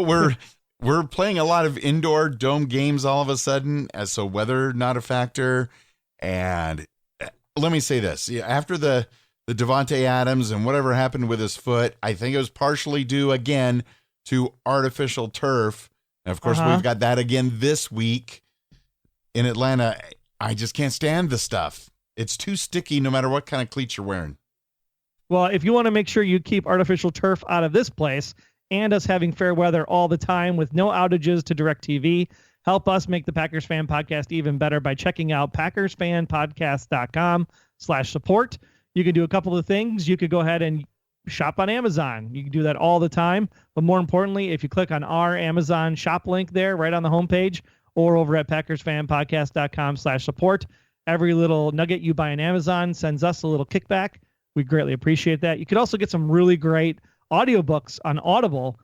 we're playing a lot of indoor dome games all of a sudden, so weather not a factor. And let me say this. After the Devontae Adams and whatever happened with his foot, I think it was partially due again to artificial turf. And of course, we've got that again this week in Atlanta. I just can't stand the stuff. It's too sticky no matter what kind of cleats you're wearing. Well, if you want to make sure you keep artificial turf out of this place and us having fair weather all the time with no outages to DirecTV, help us make the Packers Fan Podcast even better by checking out PackersFanPodcast.com/support. You can do a couple of things. You could go ahead and shop on Amazon. You can do that all the time. But more importantly, if you click on our Amazon shop link there right on the homepage or over at PackersFanPodcast.com/support, every little nugget you buy on Amazon sends us a little kickback. We greatly appreciate that. You could also get some really great audiobooks on Audible.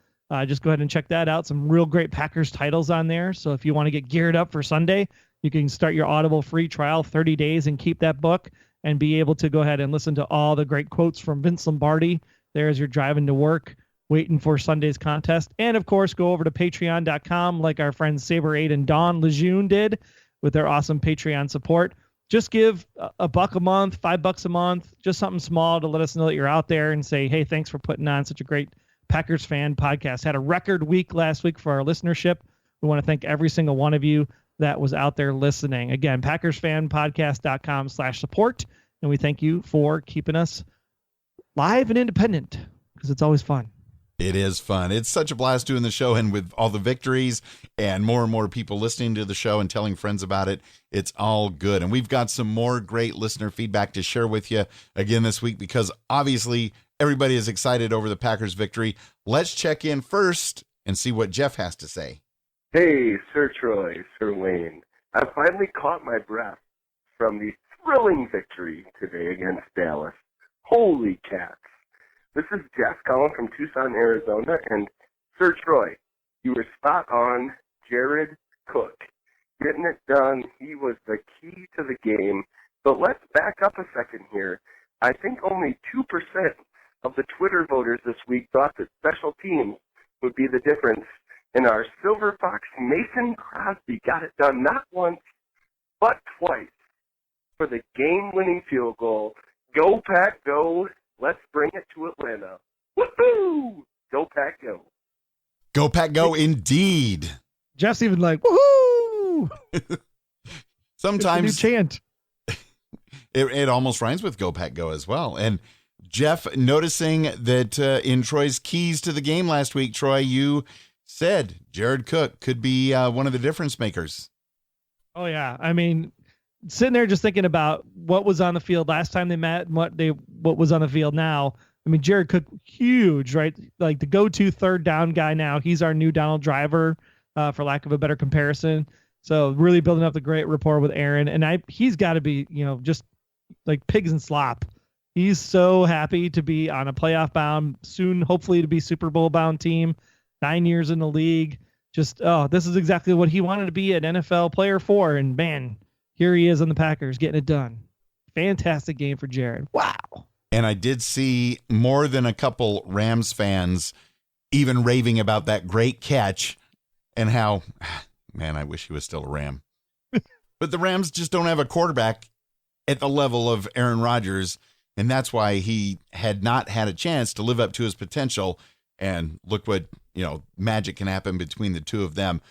Just go ahead and check that out. Some real great Packers titles on there. So if you want to get geared up for Sunday, you can start your Audible free trial 30 days and keep that book and be able to go ahead and listen to all the great quotes from Vince Lombardi there as you're driving to work, waiting for Sunday's contest. And, of course, go over to patreon.com like our friends Saber 8 and Dawn Lejeune did with their awesome Patreon support. Just give $1 a month, $5 a month, just something small to let us know that you're out there and say, hey, thanks for putting on such a great Packers Fan Podcast. Had a record week last week for our listenership. We want to thank every single one of you that was out there listening. Again, PackersFanPodcast.com/support. And we thank you for keeping us live and independent because it's always fun. It is fun. It's such a blast doing the show, and with all the victories and more people listening to the show and telling friends about it, it's all good. And we've got some more great listener feedback to share with you again this week because obviously everybody is excited over the Packers victory. Let's check in first and see what Jeff has to say. Hey, Sir Troy, Sir Wayne. I finally caught my breath from the thrilling victory today against Dallas. Holy cats. This is Jeff calling from Tucson, Arizona, and Sir Troy, you were spot on. Jared Cook, getting it done. He was the key to the game. But let's back up a second here. I think only 2% of the Twitter voters this week thought that special teams would be the difference. And our Silver Fox Mason Crosby got it done not once, but twice for the game-winning field goal. Go, Pack, go. Let's bring it to Atlanta. Woohoo! Go, Pack, go. Go, Pack, go, indeed. Jeff's even like, woohoo! Sometimes it's a new chant. It almost rhymes with Go, Pack, go as well. And Jeff, noticing that in Troy's keys to the game last week, Troy, you said Jared Cook could be one of the difference makers. Oh, yeah. I mean, sitting there just thinking about what was on the field last time they met and what was on the field now. I mean, Jared Cook, huge, right? Like the go-to third down guy now. He's our new Donald Driver, for lack of a better comparison. So really building up the great rapport with Aaron. And he's got to be, just like pigs and slop. He's so happy to be on a playoff bound, soon hopefully to be Super Bowl bound team. 9 years in the league. Just, this is exactly what he wanted to be an NFL player for. And man, here he is on the Packers getting it done. Fantastic game for Jared. Wow. And I did see more than a couple Rams fans even raving about that great catch and how, man, I wish he was still a Ram. But the Rams just don't have a quarterback at the level of Aaron Rodgers. And that's why he had not had a chance to live up to his potential. And look what, magic can happen between the two of them.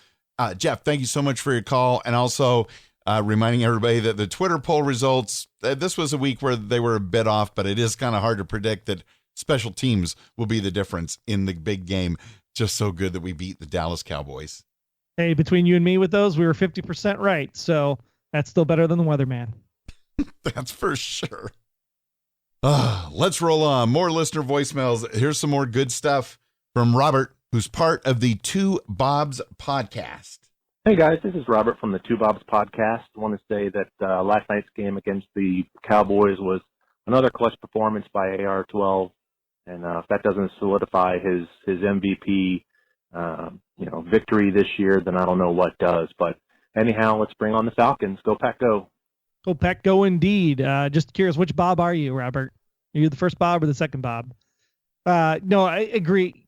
Jeff, thank you so much for your call. And also reminding everybody that the Twitter poll results, this was a week where they were a bit off, but it is kind of hard to predict that special teams will be the difference in the big game. Just so good that we beat the Dallas Cowboys. Hey, between you and me with those, we were 50% right. So that's still better than the weatherman. That's for sure. Let's roll on. More listener voicemails. Here's some more good stuff from Robert, who's part of the Two Bobs podcast. Hey guys, this is Robert from the Two Bobs podcast. I want to say that last night's game against the Cowboys was another clutch performance by AR-12, and if that doesn't solidify his MVP victory this year, then I don't know what does. But anyhow, let's bring on the Falcons. Go Pack, go. Go Pack, go indeed. Just curious, which Bob are you, Robert? Are you the first Bob or the second Bob? No, I agree.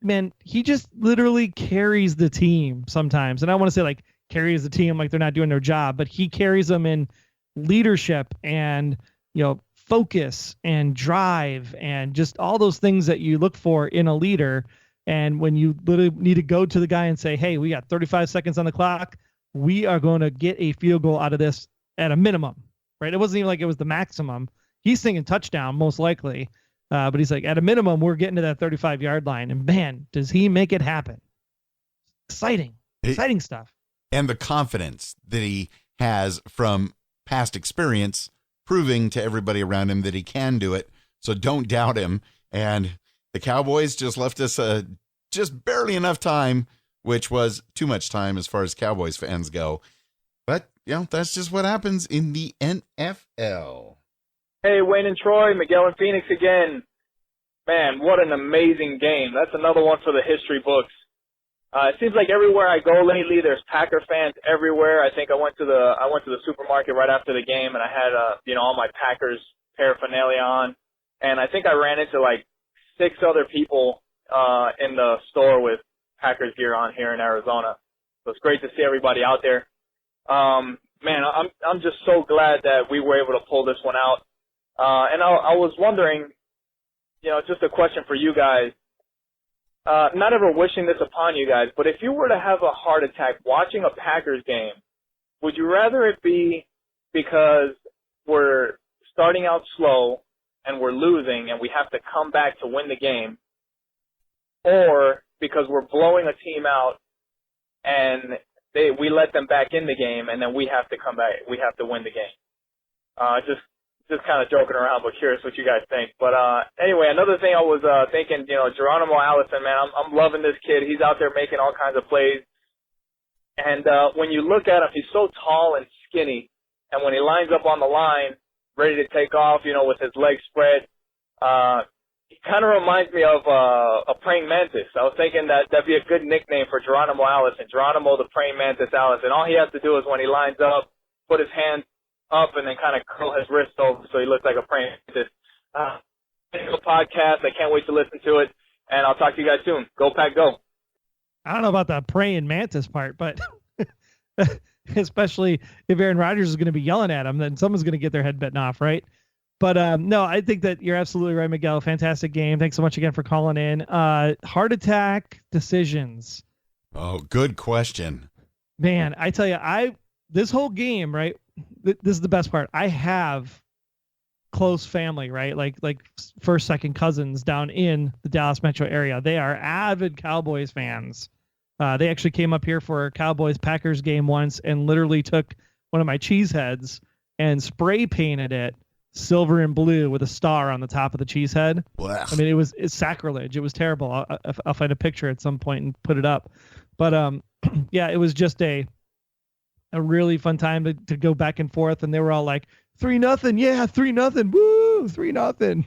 Man, he just literally carries the team sometimes. And I want to say like carries the team like they're not doing their job, but he carries them in leadership and, focus and drive and just all those things that you look for in a leader. And when you literally need to go to the guy and say, hey, we got 35 seconds on the clock. We are going to get a field goal out of this at a minimum, right? It wasn't even like it was the maximum. He's thinking touchdown, most likely. But he's like, at a minimum, we're getting to that 35-yard line. And man, does he make it happen. Exciting stuff. And the confidence that he has from past experience, proving to everybody around him that he can do it. So don't doubt him. And the Cowboys just left us just barely enough time, which was too much time as far as Cowboys fans go. But, that's just what happens in the NFL. Hey, Wayne and Troy, Miguel and Phoenix again. Man, what an amazing game. That's another one for the history books. It seems like everywhere I go lately, there's Packer fans everywhere. I think I went to the supermarket right after the game, and I had all my Packers paraphernalia on, and I think I ran into like 6 other people in the store with Packers gear on here in Arizona. So it's great to see everybody out there. Man, I'm just so glad that we were able to pull this one out. And I was wondering, just a question for you guys. Not ever wishing this upon you guys, but if you were to have a heart attack watching a Packers game, would you rather it be because we're starting out slow and we're losing and we have to come back to win the game, or because we're blowing a team out and we let them back in the game and then we have to come back, we have to win the game? Just kind of joking around, but curious what you guys think. But anyway, another thing I was thinking, Geronimo Allison, man, I'm loving this kid. He's out there making all kinds of plays. And when you look at him, he's so tall and skinny. And when he lines up on the line, ready to take off, with his legs spread, he kind of reminds me of a praying mantis. I was thinking that'd be a good nickname for Geronimo Allison, Geronimo the praying mantis Allison. All he has to do is when he lines up, put his hands up and then kind of curl his wrist over so he looks like a praying mantis. Podcast. I can't wait to listen to it, and I'll talk to you guys soon. Go Pack, go. I don't know about the praying mantis part, but especially if Aaron Rodgers is going to be yelling at him, then someone's going to get their head bitten off, right? But no, I think that you're absolutely right, Miguel. Fantastic game. Thanks so much again for calling in. Heart attack decisions. Oh, good question. Man, I tell you, this whole game, right? This is the best part. I have close family, right? Like first, second cousins down in the Dallas metro area. They are avid Cowboys fans. They actually came up here for a Cowboys Packers game once and literally took one of my cheese heads and spray painted it silver and blue with a star on the top of the cheese head. Wow. I mean, it's sacrilege. It was terrible. I'll find a picture at some point and put it up. But yeah, it was just a really fun time to go back and forth, and they were all like 3-0, yeah, 3-0, woo, 3-0.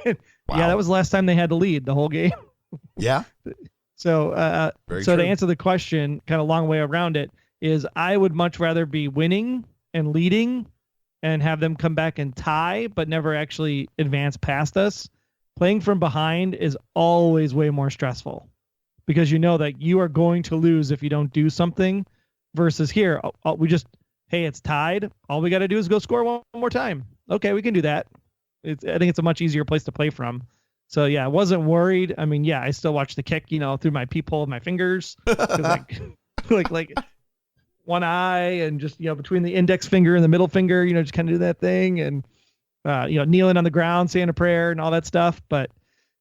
Wow. Yeah, that was the last time they had to lead the whole game. Yeah. So Very so true. to answer the question, kind of long way around it, is I would much rather be winning and leading and have them come back and tie, but never actually advance past us. Playing from behind is always way more stressful because you know that you are going to lose if you don't do something. Versus here, we just, hey, it's tied. All we got to do is go score one more time. Okay, we can do that. I think it's a much easier place to play from. So, yeah, I wasn't worried. I mean, yeah, I still watch the kick, through my peephole of my fingers. like one eye and just, between the index finger and the middle finger, just kind of do that thing. And, kneeling on the ground, saying a prayer and all that stuff. But,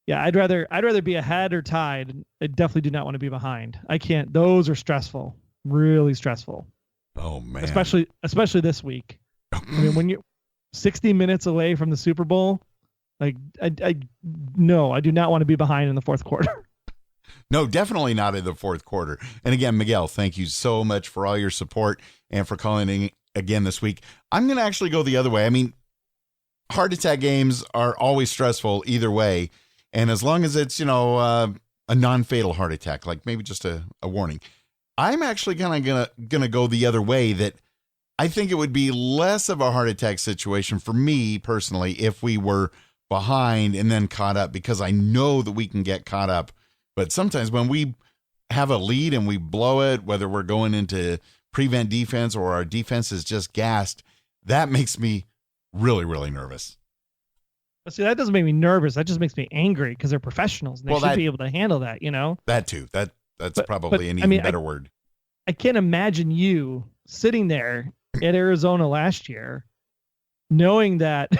yeah, I'd rather be ahead or tied. I definitely do not want to be behind. I can't. Those are stressful. Really stressful. Oh man. Especially this week. I mean, when you're 60 minutes away from the Super Bowl, like I do not want to be behind in the fourth quarter. No, definitely not in the fourth quarter. And again, Miguel, thank you so much for all your support and for calling in again this week. I'm going to actually go the other way. I mean, heart attack games are always stressful either way. And as long as it's, a non-fatal heart attack, like maybe just a warning. I'm actually kind of gonna go the other way, that I think it would be less of a heart attack situation for me personally if we were behind and then caught up, because I know that we can get caught up. But sometimes when we have a lead and we blow it, whether we're going into prevent defense or our defense is just gassed, that makes me really, really nervous. See, that doesn't make me nervous. That just makes me angry because they're professionals and they should be able to handle that, you know? That too. That's probably an even better word. I can't imagine you sitting there at Arizona last year knowing that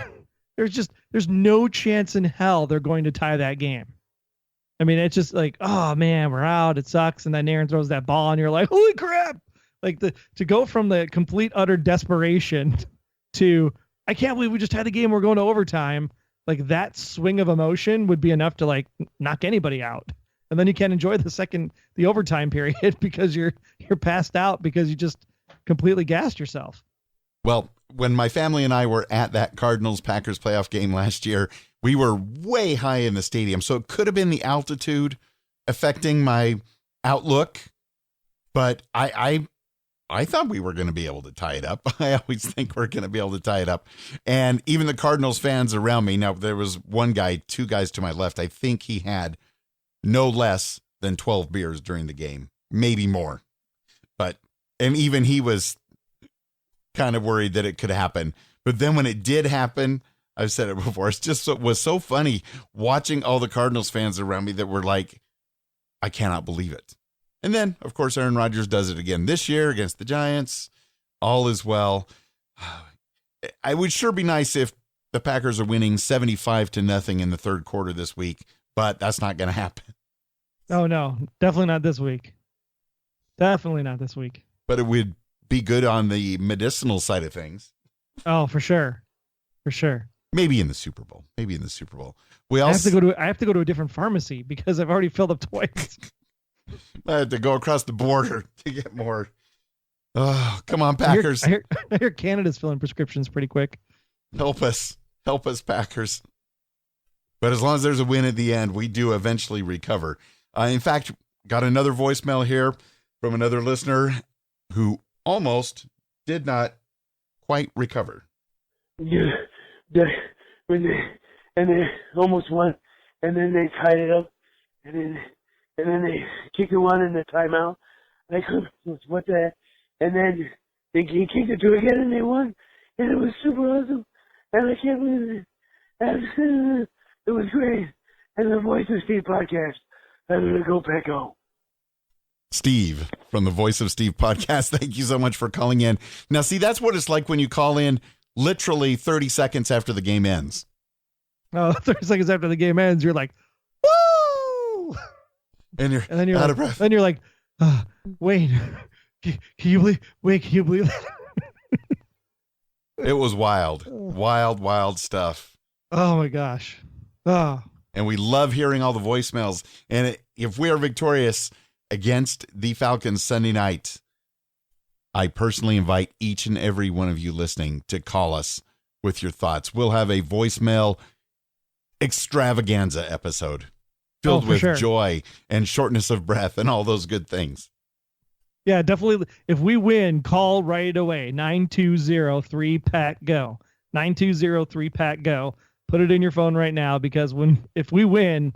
there's no chance in hell they're going to tie that game. I mean, it's just like, oh man, we're out. It sucks. And then Aaron throws that ball and you're like, holy crap. Like to go from the complete utter desperation to, I can't believe we just had the game. We're going to overtime. Like that swing of emotion would be enough to like knock anybody out. And then you can't enjoy the overtime period because you're passed out because you just completely gassed yourself. Well, when my family and I were at that Cardinals-Packers playoff game last year, we were way high in the stadium. So it could have been the altitude affecting my outlook. But I thought we were going to be able to tie it up. I always think we're going to be able to tie it up. And even the Cardinals fans around me, now there was two guys to my left. I think he had no less than 12 beers during the game, maybe more. And even he was kind of worried that it could happen. But then when it did happen, I've said it before, it was so funny watching all the Cardinals fans around me that were like, I cannot believe it. And then, of course, Aaron Rodgers does it again this year against the Giants. All is well. I would sure be nice if the Packers are winning 75-0 in the third quarter this week, but that's not going to happen. Oh, no, definitely not this week. Definitely not this week. But it would be good on the medicinal side of things. Oh, for sure. For sure. Maybe in the Super Bowl. I have to go to a different pharmacy because I've already filled up twice. I had to go across the border to get more. Oh, come on, Packers. I hear Canada's filling prescriptions pretty quick. Help us, Packers. But as long as there's a win at the end, we do eventually recover. In fact, got another voicemail here from another listener who almost did not quite recover. Yeah, and they almost won, and then they tied it up, and then they kicked the one in the timeout. I couldn't, what the heck? And then they kicked it to again, and they won, and it was super awesome, and I can't believe it. And it was great. And the Voice of Steve podcast, I'm gonna go Pack Go. Steve from the Voice of Steve podcast. Thank you so much for calling in. Now, see, that's what it's like when you call in literally 30 seconds after the game ends. Oh, 30 seconds after the game ends, you're like, woo! And then you're out like, of breath. Then you're like, wait, can you believe that? It was wild stuff. Oh my gosh. Oh. And we love hearing all the voicemails. And if we are victorious against the Falcons Sunday night, I personally invite each and every one of you listening to call us with your thoughts. We'll have a voicemail extravaganza episode filled with joy and shortness of breath and all those good things. Yeah, definitely. If we win, call right away. 920-3-PACK-GO. 920-3-PACK-GO. Put it in your phone right now, because if we win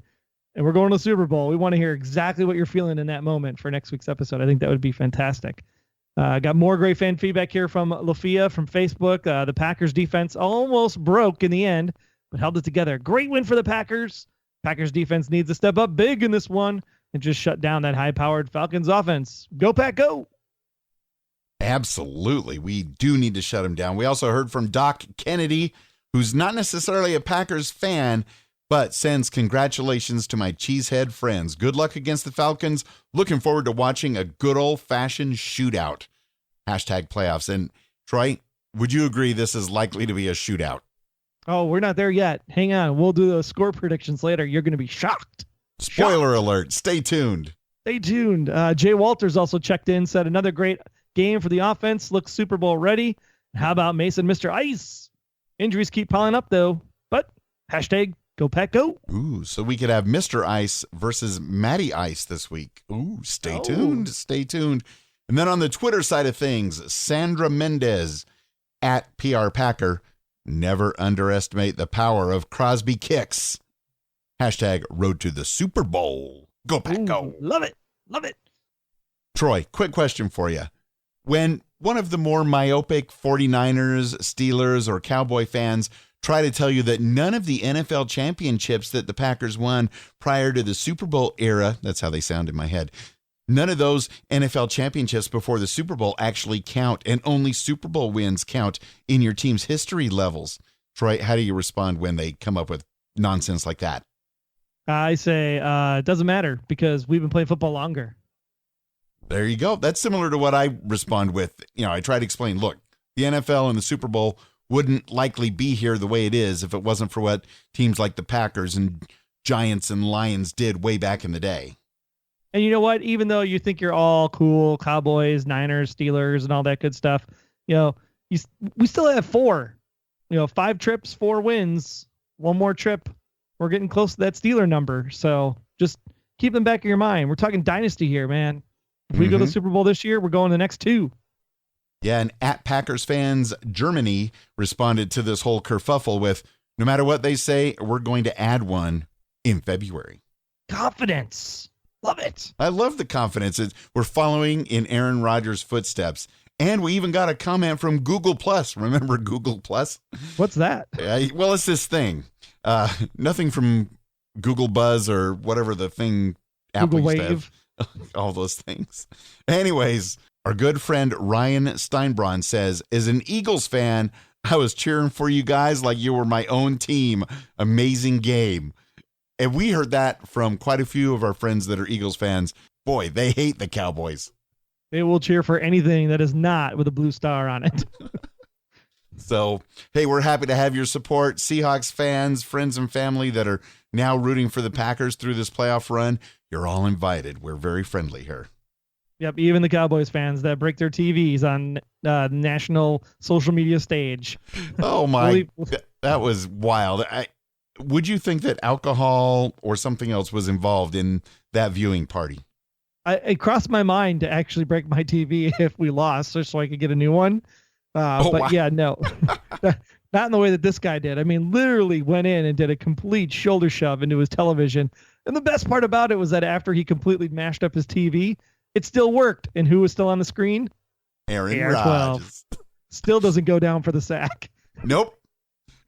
and we're going to the Super Bowl, we want to hear exactly what you're feeling in that moment for next week's episode. I think that would be fantastic. Got more great fan feedback here from Lafia from Facebook. The Packers defense almost broke in the end, but held it together. Great win for the Packers. Packers defense needs to step up big in this one and just shut down that high-powered Falcons offense. Go Pack, go! Absolutely. We do need to shut him down. We also heard from Doc Kennedy, who's not necessarily a Packers fan, but sends congratulations to my cheesehead friends. Good luck against the Falcons. Looking forward to watching a good old-fashioned shootout. #playoffs. And Troy, would you agree this is likely to be a shootout? Oh, we're not there yet. Hang on. We'll do those score predictions later. You're going to be shocked. Spoiler alert. Stay tuned. Stay tuned. Jay Walters also checked in, said another great game for the offense. Looks Super Bowl ready. How about Mason, Mr. Ice? Injuries keep piling up, though. But #go Go Pack, go. Ooh, so we could have Mr. Ice versus Matty Ice this week. Ooh, stay tuned. Stay tuned. And then on the Twitter side of things, Sandra Mendez at PR Packer. Never underestimate the power of Crosby kicks. Hashtag road to the Super Bowl. Go Pack, go. Love it. Love it. Troy, quick question for you. When one of the more myopic 49ers, Steelers, or Cowboy fans try to tell you that none of the NFL championships that the Packers won prior to the Super Bowl era, that's how they sound in my head, none of those NFL championships before the Super Bowl actually count, and only Super Bowl wins count in your team's history levels. Troy, how do you respond when they come up with nonsense like that? I say it doesn't matter because we've been playing football longer. There you go. That's similar to what I respond with. I try to explain, look, the NFL and the Super Bowl wouldn't likely be here the way it is if it wasn't for what teams like the Packers and Giants and Lions did way back in the day. And you know what? Even though you think you're all cool, Cowboys, Niners, Steelers, and all that good stuff, we still have 4. 5 trips, 4 wins, 1 more trip. We're getting close to that Steeler number. So just keep them back in your mind. We're talking dynasty here, man. If we go to the Super Bowl this year, we're going the next 2. Yeah, and at Packers fans, Germany responded to this whole kerfuffle with, no matter what they say, we're going to add one in February. Confidence. Love it. I love the confidence. We're following in Aaron Rodgers' footsteps. And we even got a comment from Google Plus. Remember Google Plus? What's that? Well, it's this thing. Nothing from Google Buzz or whatever the thing Apple Google used to have. All those things. Anyways, our good friend Ryan Steinbraun says, as an Eagles fan, I was cheering for you guys like you were my own team. Amazing game. And we heard that from quite a few of our friends that are Eagles fans. Boy, they hate the Cowboys. They will cheer for anything that is not with a blue star on it. So, hey, we're happy to have your support. Seahawks fans, friends, and family that are now rooting for the Packers through this playoff run, you're all invited. We're very friendly here. Yep, even the Cowboys fans that break their TVs on national social media stage. Oh, my. That was wild. Would you think that alcohol or something else was involved in that viewing party? It crossed my mind to actually break my TV if we lost, just so I could get a new one. Wow. Yeah, no, not in the way that this guy did. I mean, literally went in and did a complete shoulder shove into his television. And the best part about it was that after he completely mashed up his TV, it still worked. And who was still on the screen? Aaron Rodgers. Still doesn't go down for the sack. Nope.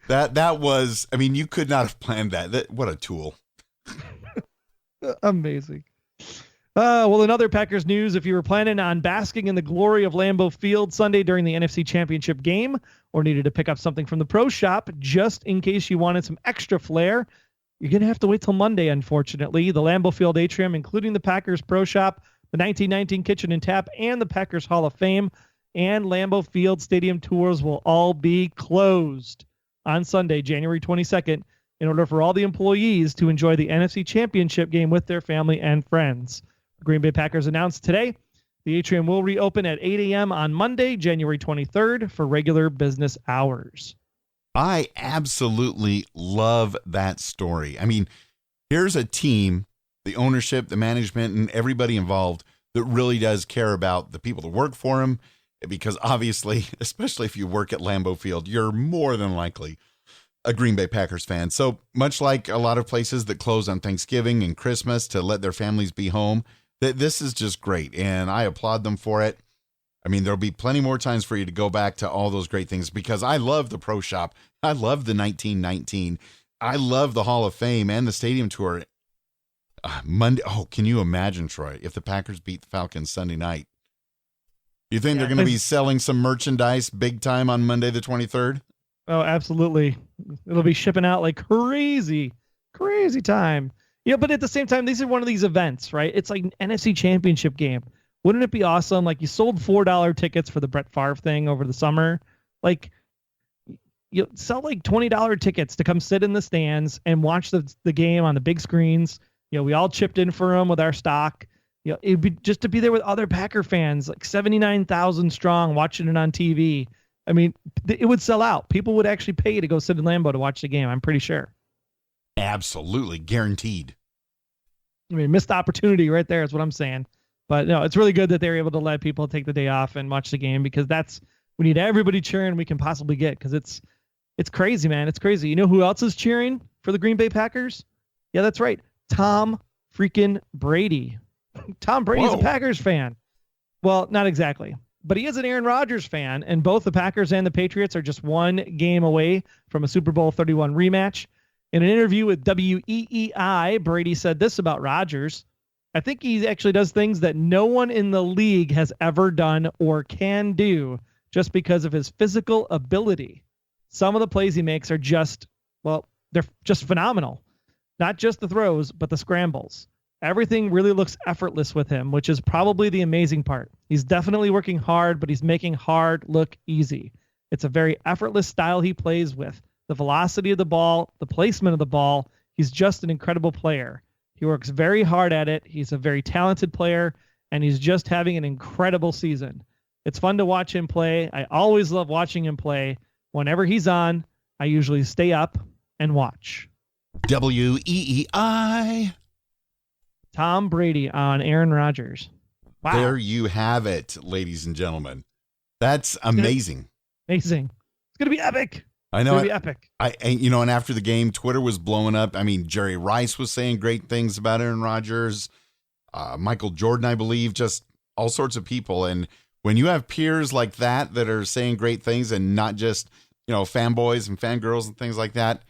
That was, I mean, you could not have planned that. What a tool. Amazing. Well, in other Packers news, if you were planning on basking in the glory of Lambeau Field Sunday during the NFC Championship game or needed to pick up something from the pro shop just in case you wanted some extra flair, you're going to have to wait till Monday, unfortunately. The Lambeau Field atrium, including the Packers pro shop, the 1919 Kitchen and Tap, and the Packers Hall of Fame, and Lambeau Field Stadium tours will all be closed on Sunday, January 22nd, in order for all the employees to enjoy the NFC Championship game with their family and friends. The Green Bay Packers announced today the atrium will reopen at 8 a.m. on Monday, January 23rd for regular business hours. I absolutely love that story. I mean, here's a team, the ownership, the management, and everybody involved that really does care about the people that work for them, because obviously, especially if you work at Lambeau Field, you're more than likely a Green Bay Packers fan. So much like a lot of places that close on Thanksgiving and Christmas to let their families be home, this is just great, and I applaud them for it. I mean, there'll be plenty more times for you to go back to all those great things, because I love the pro shop. I love the 1919. I love the Hall of Fame and the stadium tour. Monday. Oh, can you imagine, Troy, if the Packers beat the Falcons Sunday night? You think they're going to be selling some merchandise big time on Monday the 23rd? Oh, absolutely. It'll be shipping out like crazy time. Yeah, but at the same time, these are one of these events, right? It's like an NFC Championship game. Wouldn't it be awesome? Like, you sold $4 tickets for the Brett Favre thing over the summer. Like, you sell like $20 tickets to come sit in the stands and watch the game on the big screens. We all chipped in for them with our stock. It'd be just to be there with other Packer fans, like 79,000 strong, watching it on TV. I mean, it would sell out. People would actually pay to go sit in Lambeau to watch the game, I'm pretty sure. Absolutely. Guaranteed. I mean, missed opportunity right there is what I'm saying. But no, it's really good that they're able to let people take the day off and watch the game, because we need everybody cheering we can possibly get, because it's crazy, man. It's crazy. You know who else is cheering for the Green Bay Packers? Yeah, that's right. Tom freaking Brady. Tom Brady's a Packers fan. Well, not exactly, but he is an Aaron Rodgers fan, and both the Packers and the Patriots are just one game away from a Super Bowl 31 rematch. In an interview with WEEI, Brady said this about Rodgers: "I think he actually does things that no one in the league has ever done or can do just because of his physical ability. Some of the plays he makes are just, well, they're just phenomenal. Not just the throws, but the scrambles. Everything really looks effortless with him, which is probably the amazing part. He's definitely working hard, but he's making hard look easy. It's a very effortless style he plays with. The velocity of the ball, the placement of the ball. He's just an incredible player. He works very hard at it. He's a very talented player, and he's just having an incredible season. It's fun to watch him play. I always love watching him play. Whenever he's on, I usually stay up and watch." WEEI. Tom Brady on Aaron Rodgers. Wow. There you have it, ladies and gentlemen. That's amazing. Amazing. It's going to be epic. I know. It's going to be epic. And after the game, Twitter was blowing up. I mean, Jerry Rice was saying great things about Aaron Rodgers. Michael Jordan, I believe, just all sorts of people. And when you have peers like that are saying great things, and not just, fanboys and fangirls and things like that.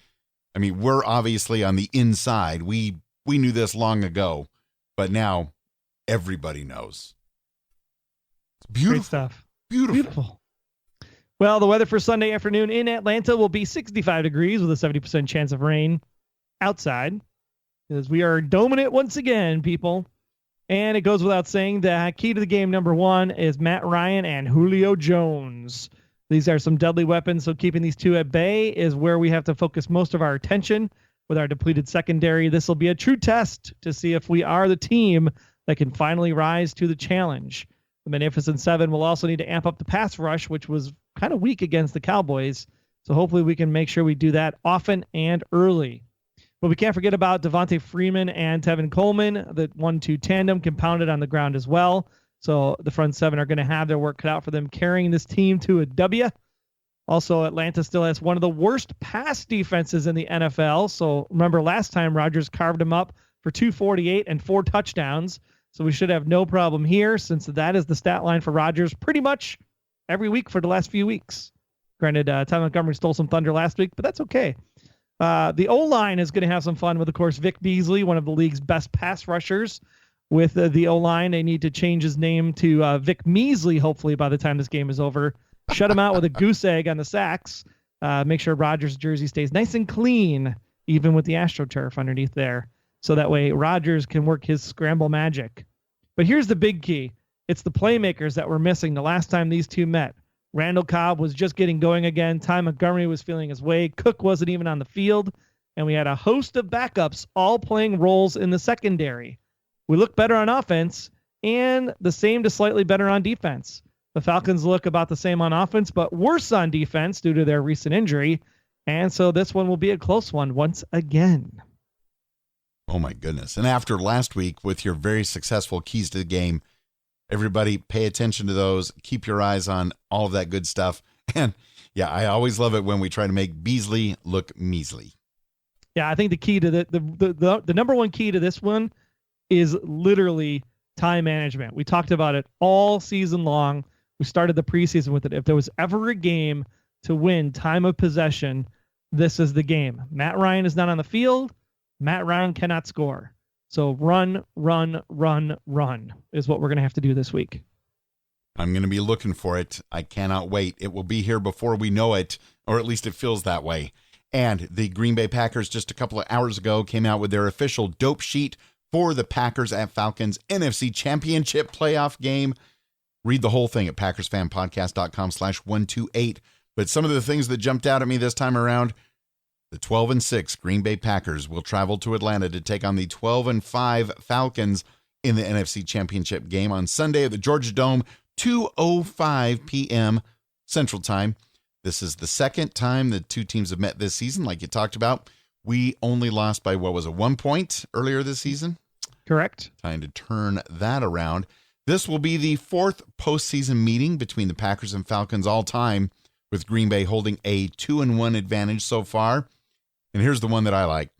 I mean, we're obviously on the inside. We knew this long ago, but now everybody knows. It's beautiful. Great stuff. Beautiful. Well, the weather for Sunday afternoon in Atlanta will be 65 degrees with a 70% chance of rain outside, because we are doming it once again, people. And it goes without saying that key to the game number one is Matt Ryan and Julio Jones. These are some deadly weapons, so keeping these two at bay is where we have to focus most of our attention. With our depleted secondary, this will be a true test to see if we are the team that can finally rise to the challenge. The Magnificent Seven will also need to amp up the pass rush, which was kind of weak against the Cowboys. So hopefully we can make sure we do that often and early. But we can't forget about Devontae Freeman and Tevin Coleman. The 1-2 tandem compounded on the ground as well. So the front seven are going to have their work cut out for them carrying this team to a W. Also, Atlanta still has one of the worst pass defenses in the NFL. So remember last time Rodgers carved them up for 248 and 4 touchdowns. So we should have no problem here, since that is the stat line for Rodgers pretty much every week for the last few weeks. Granted, Ty Montgomery stole some thunder last week, but that's okay. The O-line is going to have some fun with, of course, Vic Beasley, one of the league's best pass rushers. With the O-line, they need to change his name to Vic Measley, hopefully, by the time this game is over. Shut him out with a goose egg on the sacks. Make sure Rodgers' jersey stays nice and clean, even with the AstroTurf underneath there. So that way Rodgers can work his scramble magic. But here's the big key. It's the playmakers that were missing the last time these two met. Randall Cobb was just getting going again. Ty Montgomery was feeling his way. Cook wasn't even on the field. And we had a host of backups all playing roles in the secondary. We look better on offense, and the same to slightly better on defense. The Falcons look about the same on offense, but worse on defense due to their recent injury. And so this one will be a close one once again. Oh, my goodness. And after last week with your very successful keys to the game, everybody pay attention to those. Keep your eyes on all of that good stuff. And, yeah, I always love it when we try to make Beasley look measly. Yeah, I think the key to the number one key to this one is literally time management. We talked about it all season long. We started the preseason with it. If there was ever a game to win time of possession, this is the game. Matt Ryan is not on the field. Matt Ryan cannot score. So run is what we're going to have to do this week. I'm going to be looking for it. I cannot wait. It will be here before we know it, or at least it feels that way. And the Green Bay Packers just a couple of hours ago came out with their official dope sheet for the Packers at Falcons NFC Championship playoff game. Read the whole thing at PackersFanPodcast.com/128. But some of the things that jumped out at me this time around, the 12-6 Green Bay Packers will travel to Atlanta to take on the 12-5 Falcons in the NFC Championship game on Sunday at the Georgia Dome, 2:05 p.m. Central Time. This is the second time the two teams have met this season, like you talked about, We only lost by, 1 point earlier this season? Correct. Time to turn that around. This will be the fourth postseason meeting between the Packers and Falcons all time, with Green Bay holding a 2-1 advantage so far. And here's the one that I like.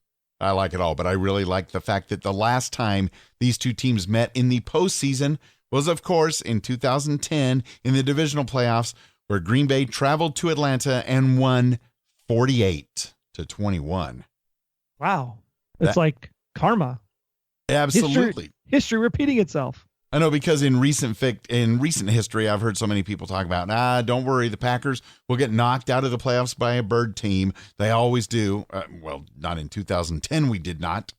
I like it all, but I really like the fact that the last time these two teams met in the postseason was, of course, in 2010 in the divisional playoffs, where Green Bay traveled to Atlanta and won 48-21. Wow. It's like karma. Absolutely. History repeating itself. I know, because in recent history, I've heard so many people talk about, don't worry, the Packers will get knocked out of the playoffs by a bird team. They always do. Well, not in 2010, we did not.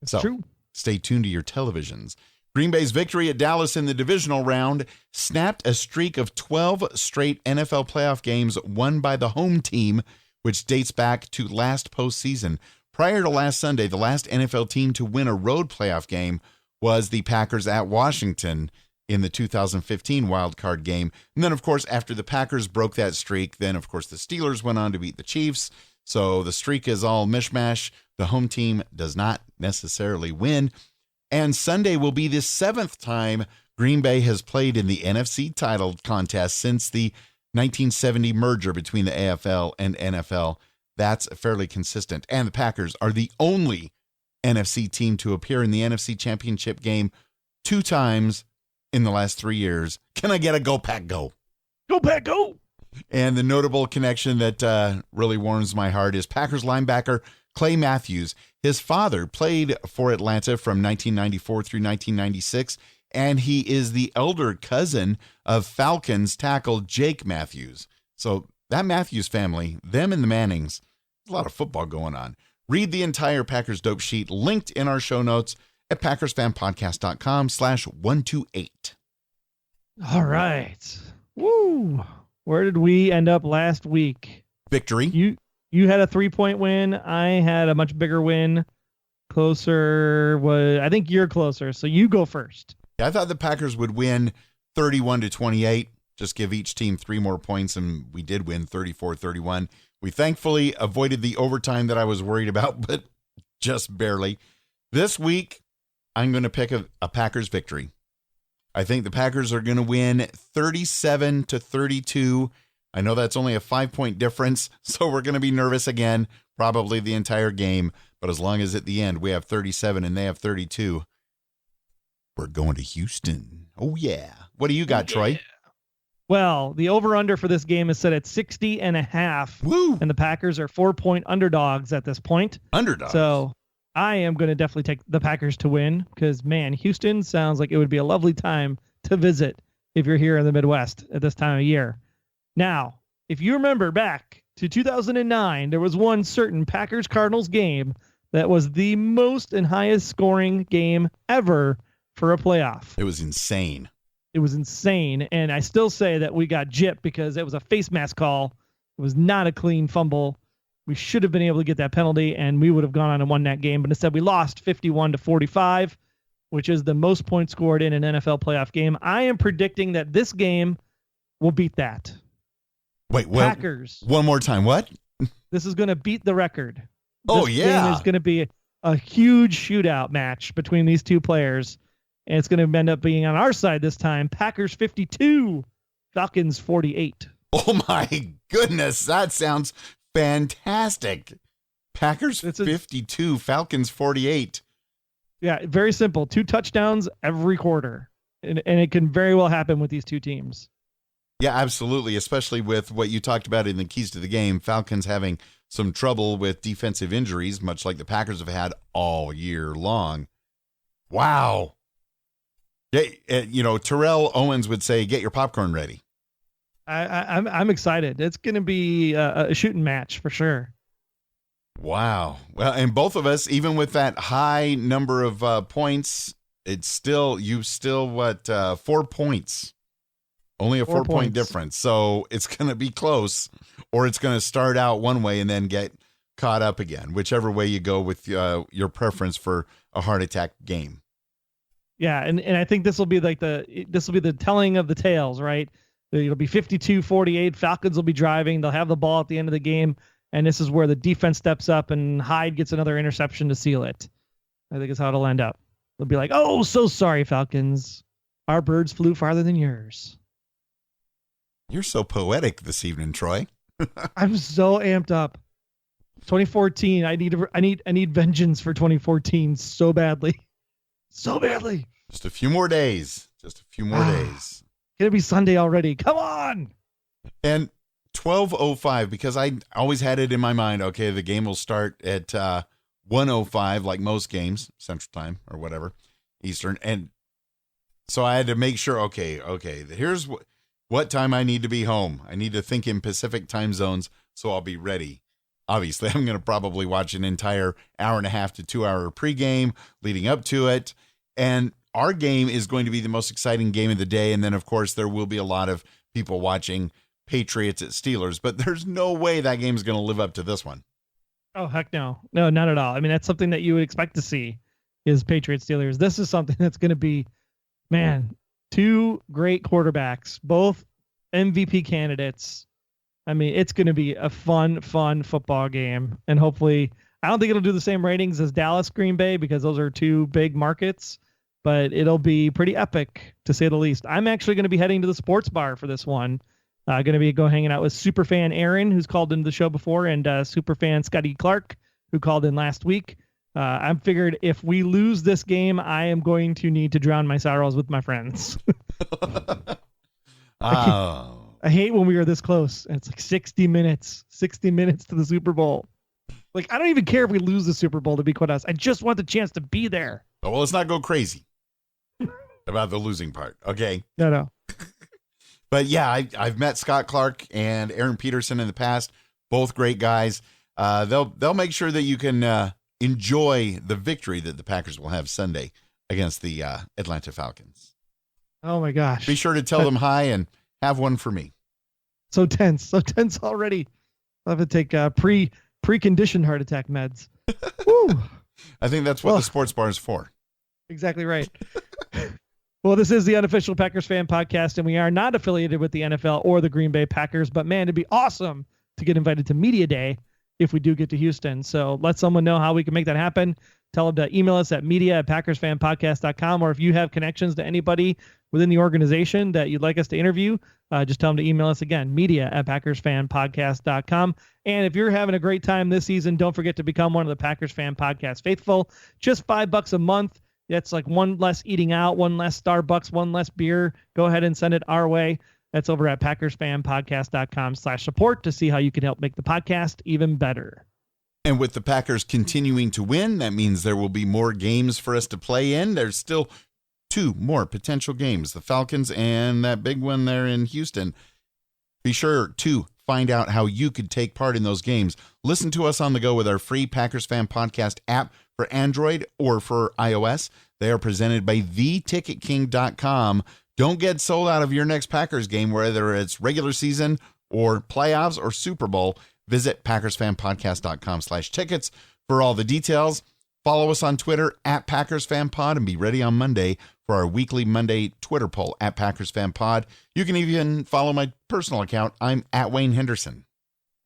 It's so, true. Stay tuned to your televisions. Green Bay's victory at Dallas in the divisional round snapped a streak of 12 straight NFL playoff games won by the home team, which dates back to last postseason. Prior to last Sunday, the last NFL team to win a road playoff game was the Packers at Washington in the 2015 wild card game. And then, of course, after the Packers broke that streak, then, of course, the Steelers went on to beat the Chiefs. So the streak is all mishmash. The home team does not necessarily win. And Sunday will be the 7th time Green Bay has played in the NFC title contest since the 1970 merger between the AFL and NFL. That's fairly consistent. And the Packers are the only NFC team to appear in the NFC Championship game 2 times in the last 3 years. Can I get a go, Pack, go? Go, Pack, go! And the notable connection that really warms my heart is Packers linebacker Clay Matthews. His father played for Atlanta from 1994 through 1996, and he is the elder cousin of Falcons tackle Jake Matthews. So that Matthews family, them and the Mannings, there's a lot of football going on. Read the entire Packers Dope Sheet linked in our show notes at PackersFanPodcast.com/128. All right. Woo. Where did we end up last week? Victory. You had a 3-point win. I had a much bigger win. I think you're closer, so you go first. I thought the Packers would win 31-28, just give each team 3 more points, and we did win 34-31. We thankfully avoided the overtime that I was worried about, but just barely. This week, I'm going to pick a Packers victory. I think the Packers are going to win 37-32. I know that's only a 5-point difference, so we're going to be nervous again, probably the entire game. But as long as at the end we have 37 and they have 32, we're going to Houston. Oh, yeah. What do you got, Troy? Well, the over-under for this game is set at 60.5. Woo! And the Packers are 4-point underdogs at this point. Underdogs. So I am going to definitely take the Packers to win because, man, Houston sounds like it would be a lovely time to visit if you're here in the Midwest at this time of year. Now, if you remember back to 2009, there was one certain Packers-Cardinals game that was the most and highest scoring game ever for a playoff. It was insane. It was insane, and I still say that we got gypped because it was a face mask call. It was not a clean fumble. We should have been able to get that penalty, and we would have gone on and won that game. But instead, we lost 51-45, which is the most points scored in an NFL playoff game. I am predicting that this game will beat that. Wait, Packers. One more time. What? This is going to beat the record. Oh, this yeah. game is going to be a huge shootout match between these two players. And it's going to end up being on our side this time. Packers 52, Falcons 48. Oh, my goodness. That sounds fantastic. Packers 52, Falcons 48. Yeah, very simple. 2 touchdowns every quarter. And it can very well happen with these two teams. Yeah, absolutely. Especially with what you talked about in the keys to the game. Falcons having some trouble with defensive injuries, much like the Packers have had all year long. Wow. Yeah, Terrell Owens would say, get your popcorn ready. I'm excited. It's going to be a shooting match for sure. Wow. Well, and both of us, even with that high number of points, it's still 4 points. Only a 4-point difference. So it's going to be close, or it's going to start out one way and then get caught up again, whichever way you go with your preference for a heart attack game. Yeah, and I think this will be the telling of the tales, right? It'll be 52-48. Falcons will be driving. They'll have the ball at the end of the game, And this is where the defense steps up and Hyde gets another interception to seal it. I think is how it'll end up. They'll be like, oh, so sorry, Falcons. Our birds flew farther than yours. You're so poetic this evening, Troy. I'm so amped up. 2014. I need vengeance for 2014 so badly. So badly. Just a few more days. Days. It'll be Sunday already. Come on. And 12:05, because I always had it in my mind, okay, the game will start at 1:05, like most games, Central Time or whatever, Eastern. And so I had to make sure, okay, here's what time I need to be home. I need to think in Pacific time zones so I'll be ready. Obviously, I'm going to probably watch an entire hour and a half to 2 hour pregame leading up to it. And our game is going to be the most exciting game of the day. And then, of course, there will be a lot of people watching Patriots at Steelers, but there's no way that game is going to live up to this one. Oh, heck no. No, not at all. I mean, that's something that you would expect to see is Patriots Steelers. This is something that's going to be, man, two great quarterbacks, both MVP candidates. I mean, it's going to be a fun football game. And hopefully, I don't think it'll do the same ratings as Dallas Green Bay because those are two big markets, but it'll be pretty epic to say the least. I'm actually going to be heading to the sports bar for this one. Going to be hanging out with superfan Aaron, who's called into the show before, and superfan Scotty Clark, who called in last week. I figured if we lose this game, I am going to need to drown my sorrows with my friends. Oh. I hate when we are this close, and it's like 60 minutes to the Super Bowl. Like, I don't even care if we lose the Super Bowl, to be quite honest. I just want the chance to be there. Oh, well, let's not go crazy about the losing part, okay? No. But yeah, I've met Scott Clark and Aaron Peterson in the past, both great guys. They'll make sure that you can enjoy the victory that the Packers will have Sunday against the Atlanta Falcons. Oh my gosh. Be sure to tell them hi and have one for me. So tense already. I'll have to take preconditioned heart attack meds. Woo. I think that's what the sports bar is for. Exactly right. Well, this is the Unofficial Packers Fan Podcast, and we are not affiliated with the NFL or the Green Bay Packers, but man, it'd be awesome to get invited to Media Day if we do get to Houston. So let someone know how we can make that happen. Tell them to email us at media@packersfanpodcast.com, or if you have connections to anybody within the organization that you'd like us to interview, just tell them to email us again, media@packersfanpodcast.com. And if you're having a great time this season, don't forget to become one of the Packers Fan Podcast faithful. Just $5 a month. That's like one less eating out, one less Starbucks, one less beer. Go ahead and send it our way. That's over at packersfanpodcast.com/support to see how you can help make the podcast even better. And with the Packers continuing to win, that means there will be more games for us to play in. There's still 2 more potential games, the Falcons and that big one there in Houston. Be sure to find out how you could take part in those games. Listen to us on the go with our free Packers Fan Podcast app for Android or for iOS. They are presented by theticketking.com. Don't get sold out of your next Packers game, whether it's regular season or playoffs or Super Bowl. Visit PackersFanPodcast.com/tickets for all the details. Follow us on Twitter at PackersFanPod and be ready on Monday for our weekly Monday Twitter poll at PackersFanPod. You can even follow my personal account. I'm at Wayne Henderson.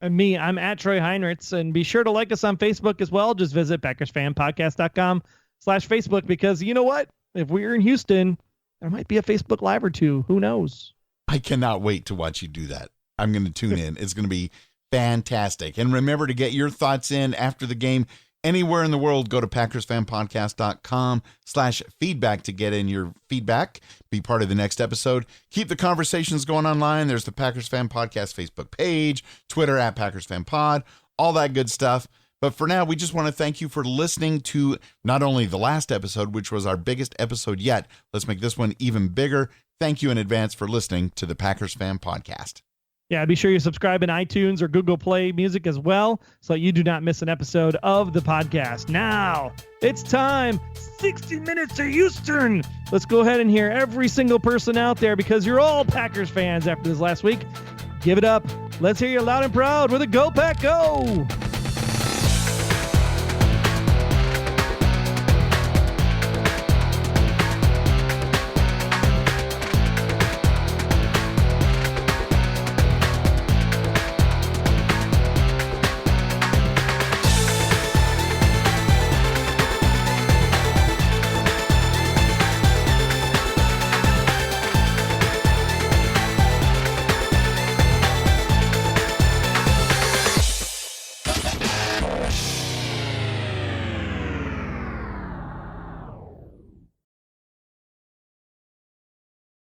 And me, I'm at Troy Heinrichs, and be sure to like us on Facebook as well. Just visit PackersFanPodcast.com/Facebook, because you know what? If we're in Houston, there might be a Facebook Live or 2. Who knows? I cannot wait to watch you do that. I'm going to tune in. It's going to be fantastic. And remember to get your thoughts in after the game anywhere in the world. Go to PackersFanPodcast.com/feedback to get in your feedback. Be part of the next episode. Keep the conversations going online. There's the Packers Fan Podcast Facebook page, Twitter at Packers Fan Pod, all that good stuff. But for now, we just want to thank you for listening to not only the last episode, which was our biggest episode yet. Let's make this one even bigger. Thank you in advance for listening to the Packers Fan Podcast. Yeah, be sure you subscribe in iTunes or Google Play Music as well, so that you do not miss an episode of the podcast. Now, it's time. 60 minutes to Houston. Let's go ahead and hear every single person out there, because you're all Packers fans after this last week. Give it up. Let's hear you loud and proud with a Go Pack Go.